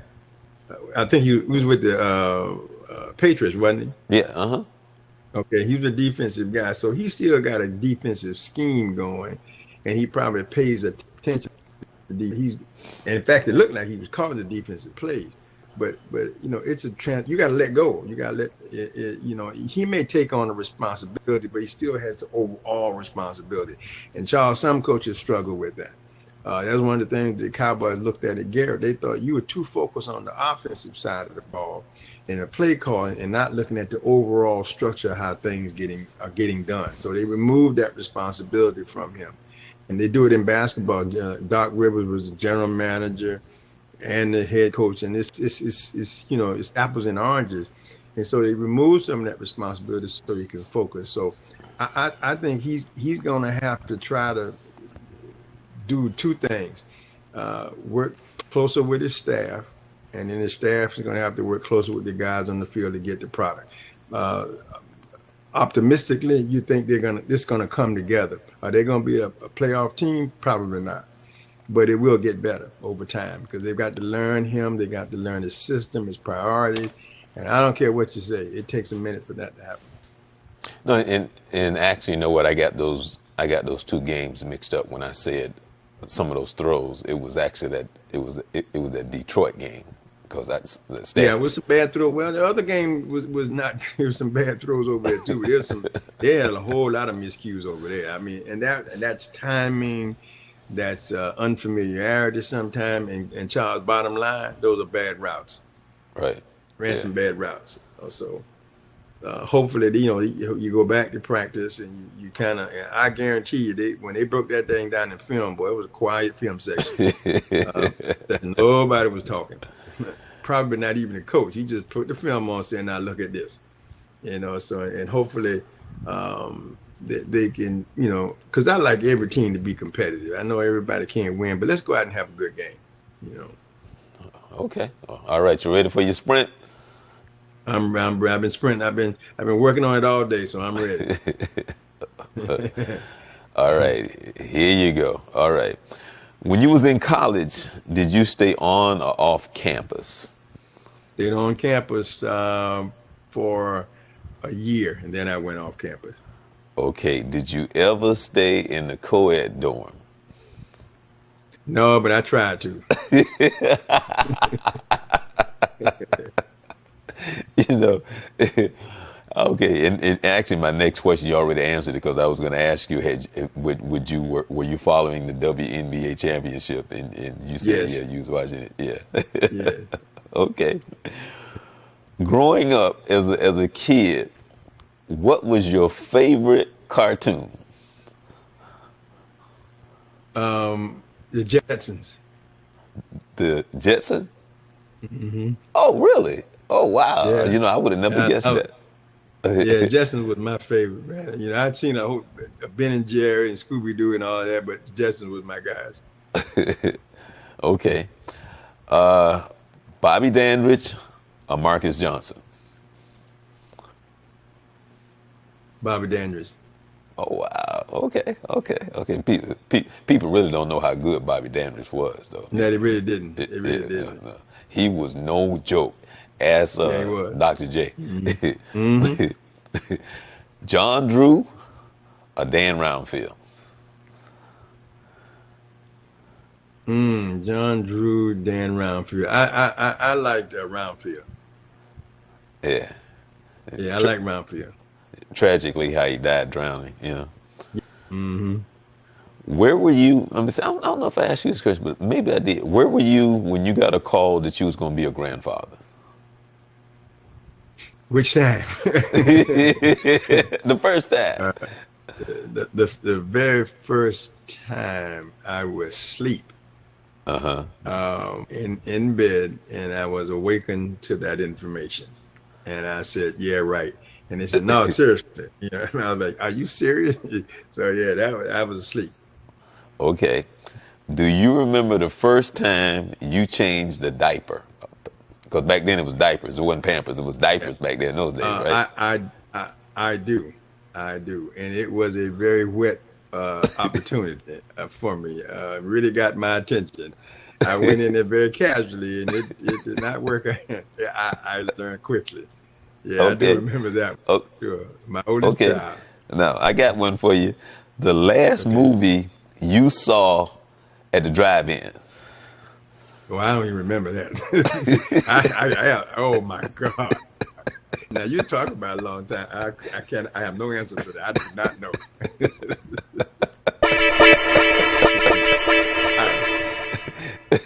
I think he was with the Patriots, wasn't he? Yeah. Uh-huh. Okay, he was a defensive guy, so he still got a defensive scheme going, and he probably pays attention to he's. And in fact, it looked like he was calling the defensive plays, but it's a trend. You got to let go. You got to let he may take on the responsibility, but he still has the overall responsibility. And Charles, some coaches struggle with that. That's one of the things the Cowboys looked at Garrett. They thought you were too focused on the offensive side of the ball and the play calling and not looking at the overall structure of how things are getting done. So they removed that responsibility from him. And they do it in basketball. Doc Rivers was the general manager and the head coach, and it's apples and oranges. And so they remove some of that responsibility so he can focus. So I think he's going to have to try to do two things: work closer with his staff, and then his staff is going to have to work closer with the guys on the field to get the product. Uh, Optimistically, you think this going to come together. Are they going to be a playoff team? Probably not, but it will get better over time because they've got to learn him. They got to learn his system, his priorities, and I don't care what you say. It takes a minute for that to happen. No, and actually, you know what? I got those two games mixed up when I said some of those throws. It was actually that it was that Detroit game because that's Yeah, with Stafford's. some bad throw. Well, the other game was not. There was some bad throws over there too. There was some. They had a whole lot of miscues over there. I mean, and that's timing. That's unfamiliarity sometimes. And Charles, bottom line, those are bad routes. Right. Ran Yeah. some bad routes. So hopefully, you go back to practice and you kind of. I guarantee you, when they broke that thing down in film, boy, it was a quiet film section. That nobody was talking. Probably not even the coach. He just put the film on, saying, "Now look at this." So and hopefully they can, because I like every team to be competitive. I know everybody can't win, but let's go out and have a good game. You know, Okay. All right. You ready for your sprint? I've been sprinting. I've been working on it all day, so I'm ready. All right. Here you go. All right. When you was in college, did you stay on or off campus? Stayed on campus for a year, and then I went off campus. Okay. Did you ever stay in the co-ed dorm? No, but I tried to. You know, okay. And actually, my next question you already answered it because I was going to ask you, were you following the WNBA championship? And you said, Yes. yeah, you was watching it. Yeah. Yeah. Okay. Growing up as a kid, what was your favorite cartoon? The Jetsons. The Jetson? Oh, really? Oh, wow. Yeah. I would have never guessed that. Yeah, Jetsons was my favorite, man. I'd seen a Ben and Jerry and Scooby Doo and all that, but Jetsons was my guys. Okay. Bobby Dandridge or Marcus Johnson? Bobby Dandridge. Oh, wow. Okay. People really don't know how good Bobby Dandridge was, though. No, they really didn't. They really didn't. No. He was no joke. As Yeah, he was. Dr. J. Mm-hmm. John Drew or Dan Roundfield? John Drew, Dan Roundfield. I liked Roundfield. Yeah. Yeah, I like Roundfield. Tragically, how he died drowning, Mm-hmm. Where were you? I don't know if I asked you this question, but maybe I did. Where were you when you got a call that you was going to be a grandfather? Which time? The first time. The very first time I was asleep in bed, and I was awakened to that information, and I said, "Yeah, right." And they said, "No, seriously." And I was like, "Are you serious?" So yeah, I was asleep. Okay. Do you remember the first time you changed the diaper? Because back then it was diapers. It wasn't Pampers. It was diapers back then in those days, right? I do, and it was a very wet opportunity for me. Really got my attention. I went in there very casually, and it did not work. I learned quickly. Yeah, I Okay. do remember that one. Oh, Sure, my oldest okay. child. Now, I got one for you. The last movie you saw at the drive-in. Oh, I don't even remember that. Oh my God! Now you talk about a long time. I can't. I have no answer to that. I do not know.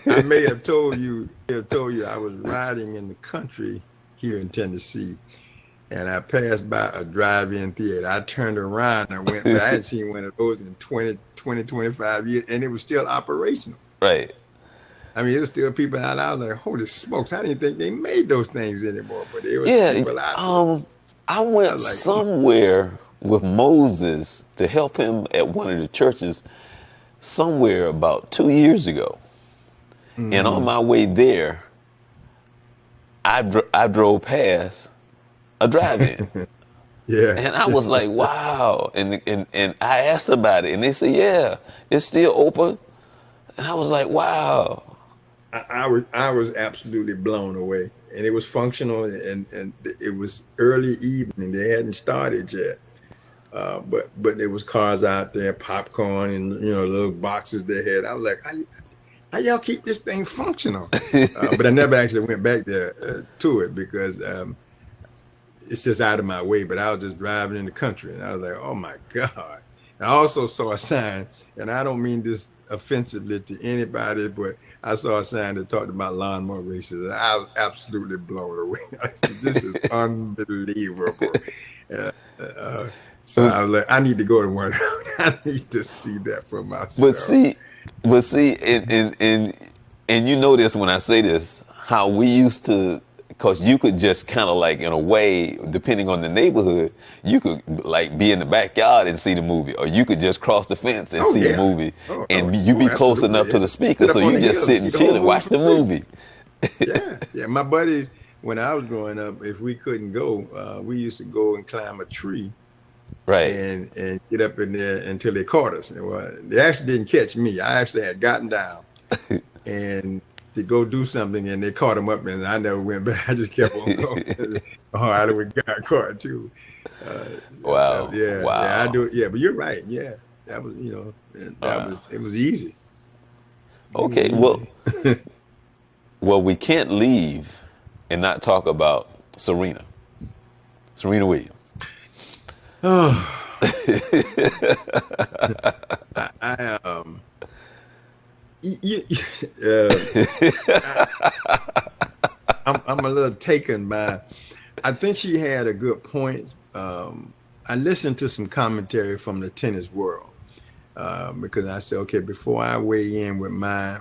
I may have told you. I was riding in the country here in Tennessee, and I passed by a drive-in theater. I turned around and went. I hadn't seen one of those in 25 years, and it was still operational. Right. I mean, there was still people out. I was like, holy smokes! I didn't think they made those things anymore, but there was people out. I went I was like, somewhere with Moses to help him at one of the churches somewhere about 2 years ago. And on my way there, I drove past a drive-in. Yeah. And I was like, wow. And I asked about it, and they said, yeah, it's still open. And I was like, wow. I was absolutely blown away, and it was functional, and it was early evening. They hadn't started yet, but there was cars out there, popcorn, and little boxes they had. I was like, how y'all keep this thing functional? But I never actually went back there to it because it's just out of my way. But I was just driving in the country, and I was like, oh my God. And I also saw a sign, and I don't mean this offensively to anybody, but I saw a sign that talked about lawnmower races, and I was absolutely blown away. I said, this is unbelievable. Uh, uh, so I was like, I need to go to one. I need to see that for But myself. see, but see, and you know this when I say this, how we used to, because you could just kind of like, in a way, depending on the neighborhood, you could like be in the backyard and see the movie, or you could just cross the fence and Oh see the yeah. movie, Oh, and you be close enough absolutely. to Yeah. the speaker, Sit so up on you the just hill and sit see and the chill whole and movie watch for the free. movie. Yeah, yeah. My buddies, when I was growing up, if we couldn't go, we used to go and climb a tree Right. and get up in there until they caught us. And, well, they actually didn't catch me. I actually had gotten down and to go do something, and they caught them up, and I never went back. I just kept on going. Oh, I would got caught too. Uh, Wow. yeah, yeah, I Wow. do. Yeah, but you're right. Yeah, that was, that Wow. was it was easy. It was Okay. Well, easy. we can't leave and not talk about Serena Williams. Oh, I y- y- I, I'm a little taken by. I think she had a good point. I listened to some commentary from the tennis world because I said, okay, before I weigh in with my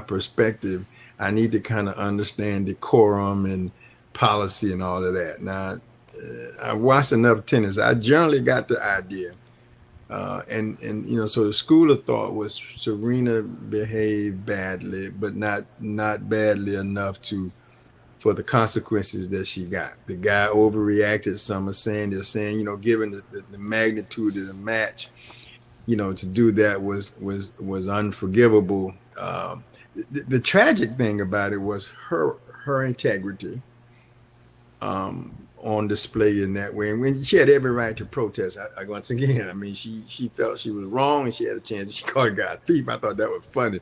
perspective, I need to kind of understand decorum and policy and all of that. Now, I watched enough tennis. I generally got the idea. And so the school of thought was Serena behaved badly, but not badly enough to for the consequences that she got. The guy overreacted. Some are saying given the magnitude of the match, to do that was unforgivable. The tragic thing about it was her integrity on display in that way. And when she had every right to protest, once again, I mean, she felt she was wrong and she had a chance. She called a guy a thief. I thought that was funny.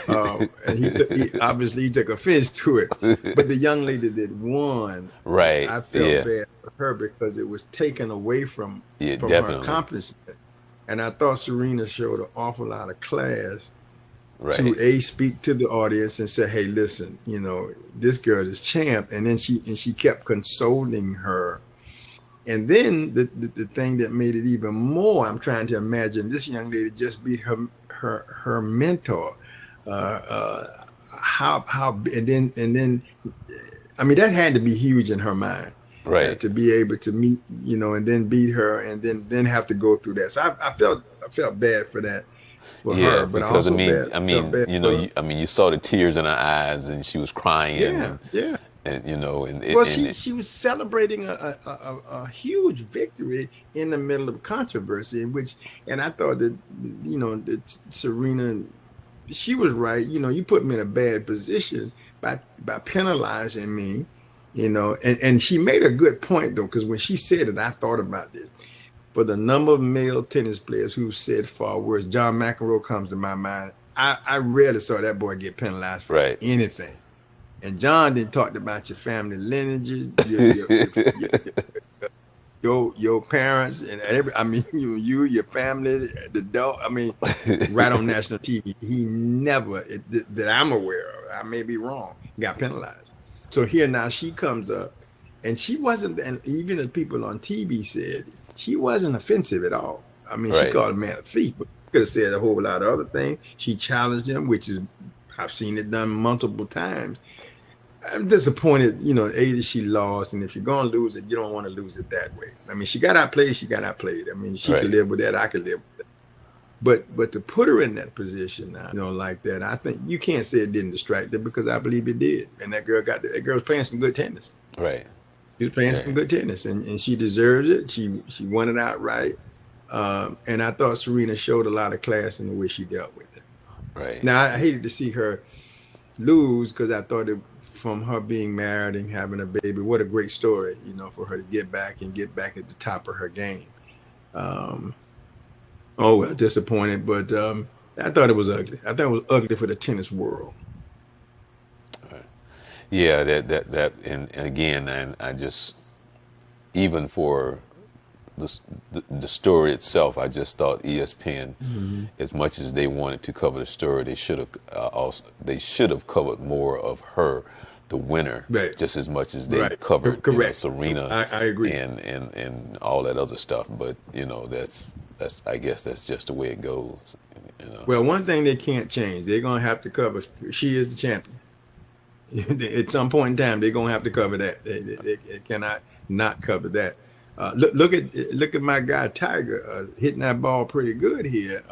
And he obviously he took offense to it. But the young lady that won, Right. I felt Yeah. bad for her because it was taken away Yeah. from her Definitely. accomplishment. And I thought Serena showed an awful lot of class to Right. speak to the audience and say, hey, listen, this girl is champ. And then she kept consoling her. And then the thing that made it even more, I'm trying to imagine this young lady just beat her mentor. Uh, uh, how and then I mean that had to be huge in her mind Right. to be able to meet, and then beat her and then have to go through that. So I felt bad for that for Yeah, her, but I because also felt bad for you saw the tears in her eyes, and she was crying, yeah, yeah. and Well, and she was celebrating a huge victory in the middle of controversy, and I thought that Serena, she was right. You put me in a bad position by penalizing me, and she made a good point though, because when she said it, I thought about this. For the number of male tennis players who've said far worse, John McEnroe comes to my mind. I rarely saw that boy get penalized for right, anything. And John then talked about your family lineages, your parents, and I mean, your family, the dog. I mean, right on national TV, he never that I'm aware of. I may be wrong. Got penalized. So here now she comes up, and she wasn't. And even the people on TV said she wasn't offensive at all. I mean, she right, called a man a thief, but could have said a whole lot of other things. She challenged him, which is I've seen it done multiple times. I'm disappointed, A, that she lost, and if you're gonna lose it, you don't want to lose it that way. I mean, she got outplayed. She got outplayed. I mean, she could right, live with that. I could live with that. But to put her in that position now, like that, I think you can't say it didn't distract her because I believe it did. And that girl was playing some good tennis. right, She was playing some right, good tennis, and she deserved it. She won it outright. And I thought Serena showed a lot of class in the way she dealt with it. right, Now I hated to see her lose because I thought it from her being married and having a baby. What a great story, for her to get back at the top of her game. Um, oh, well, disappointed, but I thought it was ugly. I thought it was ugly for the tennis world. Yeah, and again, and I just even for the, the story itself, I just thought ESPN, Hmm. as much as they wanted to cover the story, they should have covered more of her, the winner, Right, just as much as they right. covered, Correct. Serena I agree. and all that other stuff. But that's I guess that's just the way it goes. You know. Well, one thing they can't change, they're gonna have to cover. She is the champion. At some point in time, they're gonna have to cover that. They cannot not cover that. Look at my guy Tiger hitting that ball pretty good here.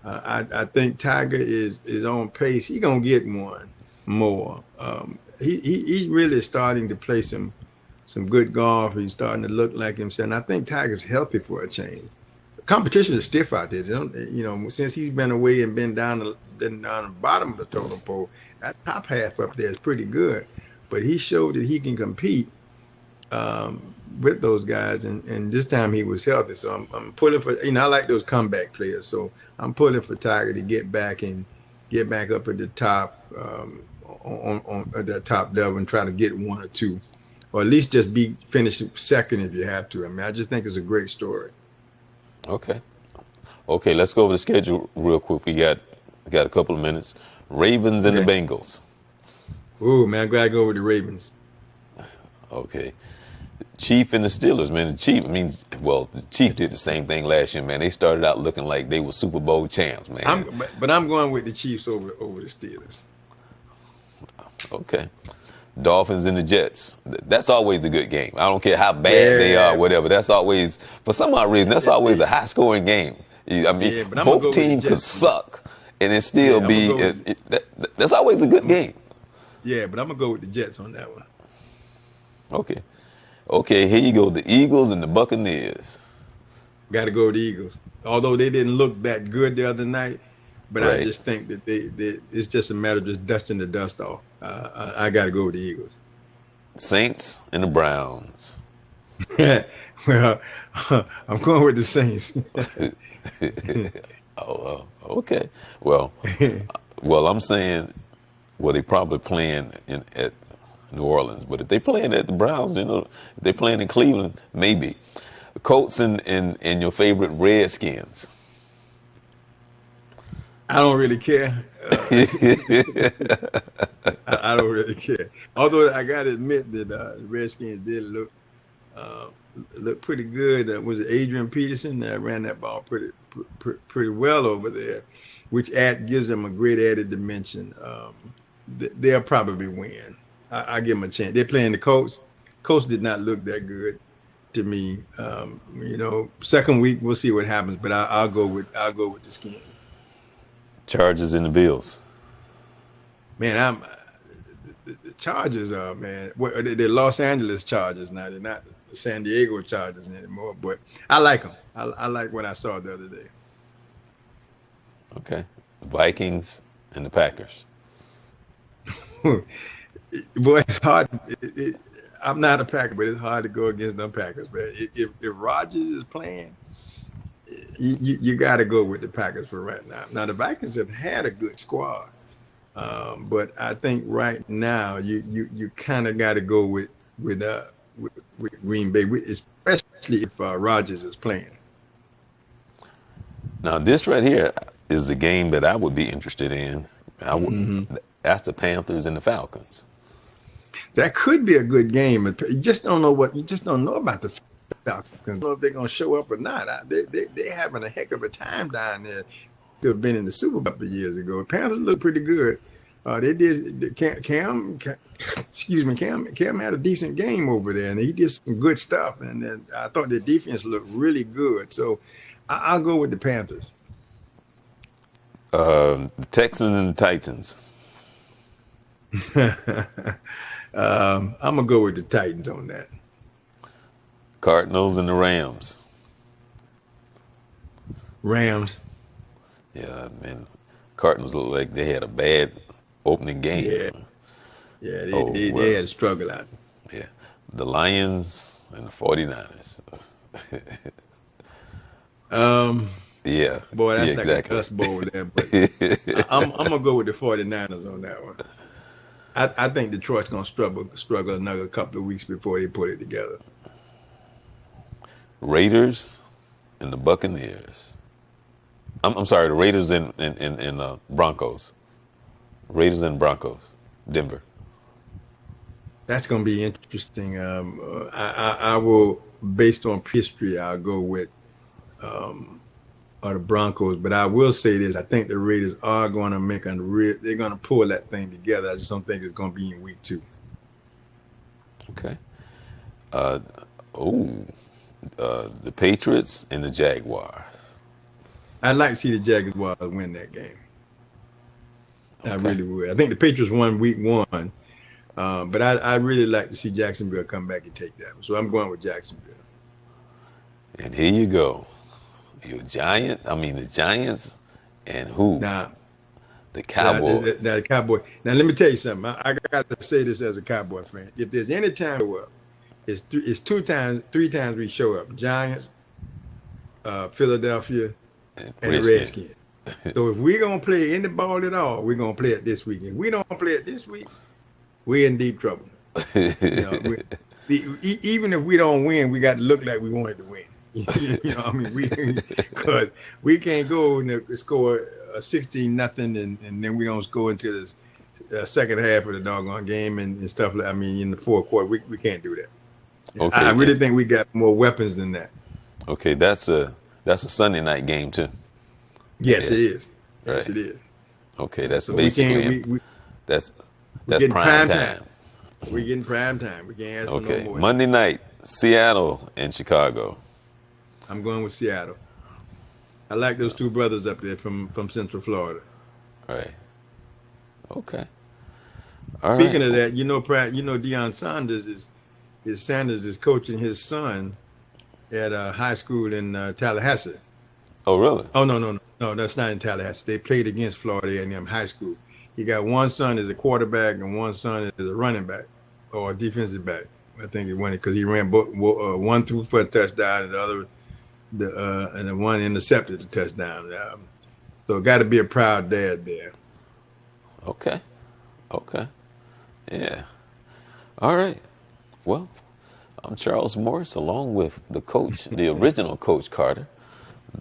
I think Tiger is on pace. He gonna get one more. He's really starting to play some good golf. He's starting to look like himself. And I think Tiger's healthy for a change. Competition is stiff out there. They don't, since he's been away and been down the bottom of the totem pole, that top half up there is pretty good. But he showed that he can compete with those guys, and this time he was healthy. So I'm pulling for, I like those comeback players. So I'm pulling for Tiger to get back up at the top on at that top level and try to get one or two, or at least just be finish second if you have to. I mean, I just think it's a great story. Okay. Okay, let's go over the schedule real quick. We got a couple of minutes. Ravens and the Okay. Bengals. Ooh, man, I'm glad I go with the Ravens. Okay. Chief and the Steelers, man. The Chief, I mean, well, the Chief did the same thing last year, man. They started out looking like they were Super Bowl champs, man. But I'm going with the Chiefs over the Steelers. Okay. Dolphins and the Jets. That's always a good game. I don't care how bad they are, Yeah, whatever. That's always, for some odd reason, that's always a high scoring game. I mean, yeah, but I'm gonna both go with the teams could Jets on that. suck and it still Yeah, I'm gonna be, go with that's always a good I'm, game. yeah, but I'm gonna go with the Jets on that one. Okay. Okay, here you go. The Eagles and the Buccaneers. Got to go with the Eagles. Although they didn't look that good the other night, but I Right. just think that it's just a matter of just dusting the dust off. I got to go with the Eagles. Saints and the Browns. Well, I'm going with the Saints. Oh, okay. Well, I'm saying, well, they probably playing at New Orleans, but if they playing at the Browns, if they playing in Cleveland, maybe. The Colts and your favorite Redskins. I don't really care. I don't really care. Although I got to admit that the Redskins did uh, look pretty good. Was it Adrian Peterson that ran that ball pretty well over there, which gives them a great added dimension. They'll probably win. I give them a chance. They're playing the Colts. Colts did not look that good to me. Second week we'll see what happens, but I'll go with the Skins. Chargers and the Bills. Man, the Chargers are, man. Well, they're Los Angeles Chargers now. They're not the San Diego Chargers anymore. But I like them. I like what I saw the other day. Okay. Vikings and the Packers. Boy, it's hard. I'm not a Packer, but it's hard to go against them Packers. But if Rodgers is playing, you got to go with the Packers for right now. Now the Vikings have had a good squad, but I think right now you kind of got to go with Green Bay, especially if Rodgers is playing. Now, this right here is the game that I would be interested in. That's the Panthers and the Falcons. That could be a good game. You just don't know what you just don't know about the Falcons. Don't know if they're gonna show up or not. They having a heck of a time down there. They've been in the Super Bowl a couple of years ago. Panthers look pretty good. They did excuse me, Cam had a decent game over there, and he did some good stuff. And then I thought their defense looked really good. So I'll go with the Panthers. The Texans and the Titans. I'm gonna go with the Titans on that. Cardinals and the Rams. Rams. Yeah, man. Cardinals look like they had a bad opening game. Yeah, yeah, Oh, they well, had a struggle out. yeah. The Lions and the 49ers. Um, Yeah, Boy, yeah, that's like a exactly. dust bowl there. But I'm gonna go with the 49ers on that one. I think Detroit's gonna struggle another couple of weeks before they put it together. Raiders and the Buccaneers. I'm sorry, the Raiders and Broncos. Raiders and Broncos. Denver. That's gonna be interesting. I will, based on history, I'll go with the Broncos. But I will say this: I think the Raiders are going to make a real. They're going to pull that thing together. I just don't think it's going to be in week 2. Okay. Uh, oh, the Patriots and the Jaguars. I'd like to see the Jaguars win that game. I Okay. really would. I think the Patriots won week 1, but I really like to see Jacksonville come back and take that one. So I'm going with Jacksonville. And here you go. Your Giants. I mean the Giants, and who? Now, The now Cowboys. the Cowboy. Now let me tell you something. I got to say this as a Cowboy fan. If there's any time to show up, it's 3 times we show up: Giants, Philadelphia, And and the Redskins. Redskins. So if we're gonna play any ball at all, we're gonna play it this week. If we don't play it this week, we're in deep trouble. You know, even if we don't win, we got to look like we wanted to win. You know, I mean, because we can't go and score 16-0, and then we don't score until the second half of the doggone game and stuff like. I mean, in the fourth quarter, we can't do that. I Okay. really think we got more weapons than that. Okay. That's a Sunday night game too. Yes, Yeah. it is. Yes, Right. it is. Okay. That's So we basically can't. that's We that's getting prime prime time. time. We getting prime time. We can't ask for no Okay. more. Monday night, Seattle and Chicago. I'm going with Seattle. I like those two brothers up there from Central Florida. Right. Okay. All right. Speaking of that, Deion Sanders is coaching his son at a high school in Tallahassee. Oh, really? Oh no, that's not in Tallahassee. They played against Florida A&M high school. He got one son as a quarterback and one son as a running back or a defensive back. I think he won it because he ran one through for a touchdown and the other and the one intercepted the touchdown. So got to be a proud dad there. Okay. Okay. Yeah. All right. Well, I'm Charles Morse, along with the coach, the original Coach Carter.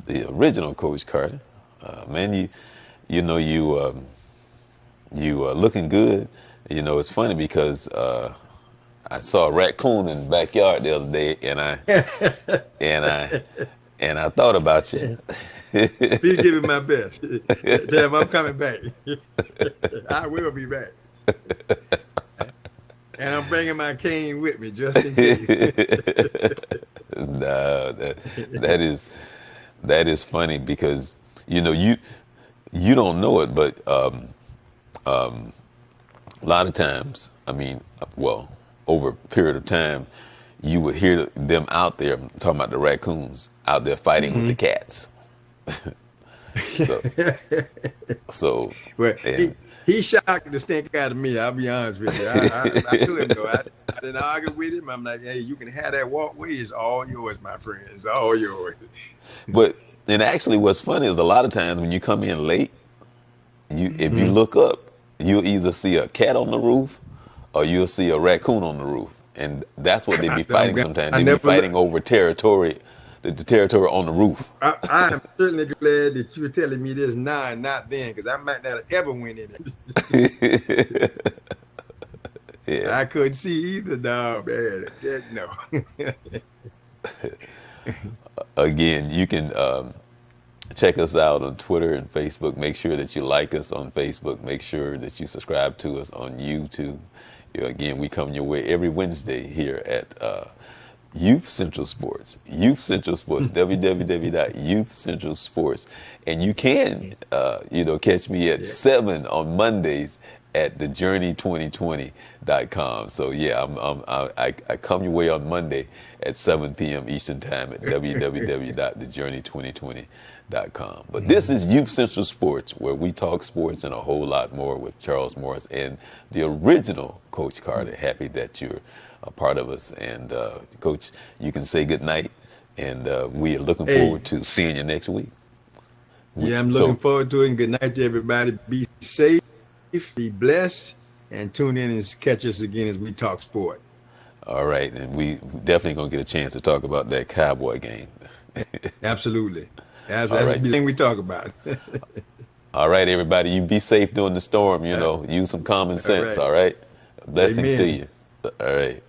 The original Coach Carter. Man, you looking good. You know, it's funny because I saw a raccoon in the backyard the other day, and I thought about you. Please give it my best. Tell him I'm coming back. I will be back. And I'm bringing my cane with me just in case. No, that is funny because you don't know it, but a lot of times, I mean, well, over a period of time, you would hear them out there, I'm talking about the raccoons, out there fighting with the cats. so Well, and he shocked the stink out of me. I'll be honest with you. I couldn't go. I didn't argue with him. I'm like, hey, you can have that walkway. It's all yours, my friend. It's all yours. but and actually, what's funny is a lot of times when you come in late, if you look up, you'll either see a cat on the roof or you'll see a raccoon on the roof, and that's what they be fighting sometimes. I They be never fighting look. over territory, the territory on the roof. I am certainly glad that you're telling me this now and not then, because I might not have ever went in it. Yeah. I couldn't see either, dog, man. No. Again, you can check us out on Twitter and Facebook. Make sure that you like us on Facebook. Make sure that you subscribe to us on YouTube. Again, we come your way every Wednesday here at Youth Central Sports. Youth Central Sports, www.youthcentralsports. And you can, catch me at 7 on Mondays at thejourney2020.com. So yeah, I come your way on Monday at 7 p.m. Eastern Time at www.thejourney2020.com. But this is Youth Central Sports, where we talk sports and a whole lot more with Charles Morris and the original Coach Carter. Happy that you're a part of us. And Coach, you can say good night, and we are looking Hey. forward to seeing you next week. Yeah, I'm looking So, forward to it. And good night to everybody. Be safe, be blessed, and tune in and catch us again as we talk sport. all right, and we definitely gonna get a chance to talk about that Cowboy game. Absolutely. All That's the right, thing we talk about. all right, everybody. You be safe during the storm. All Use some common sense. right. All right. Blessings to Amen. you. All right.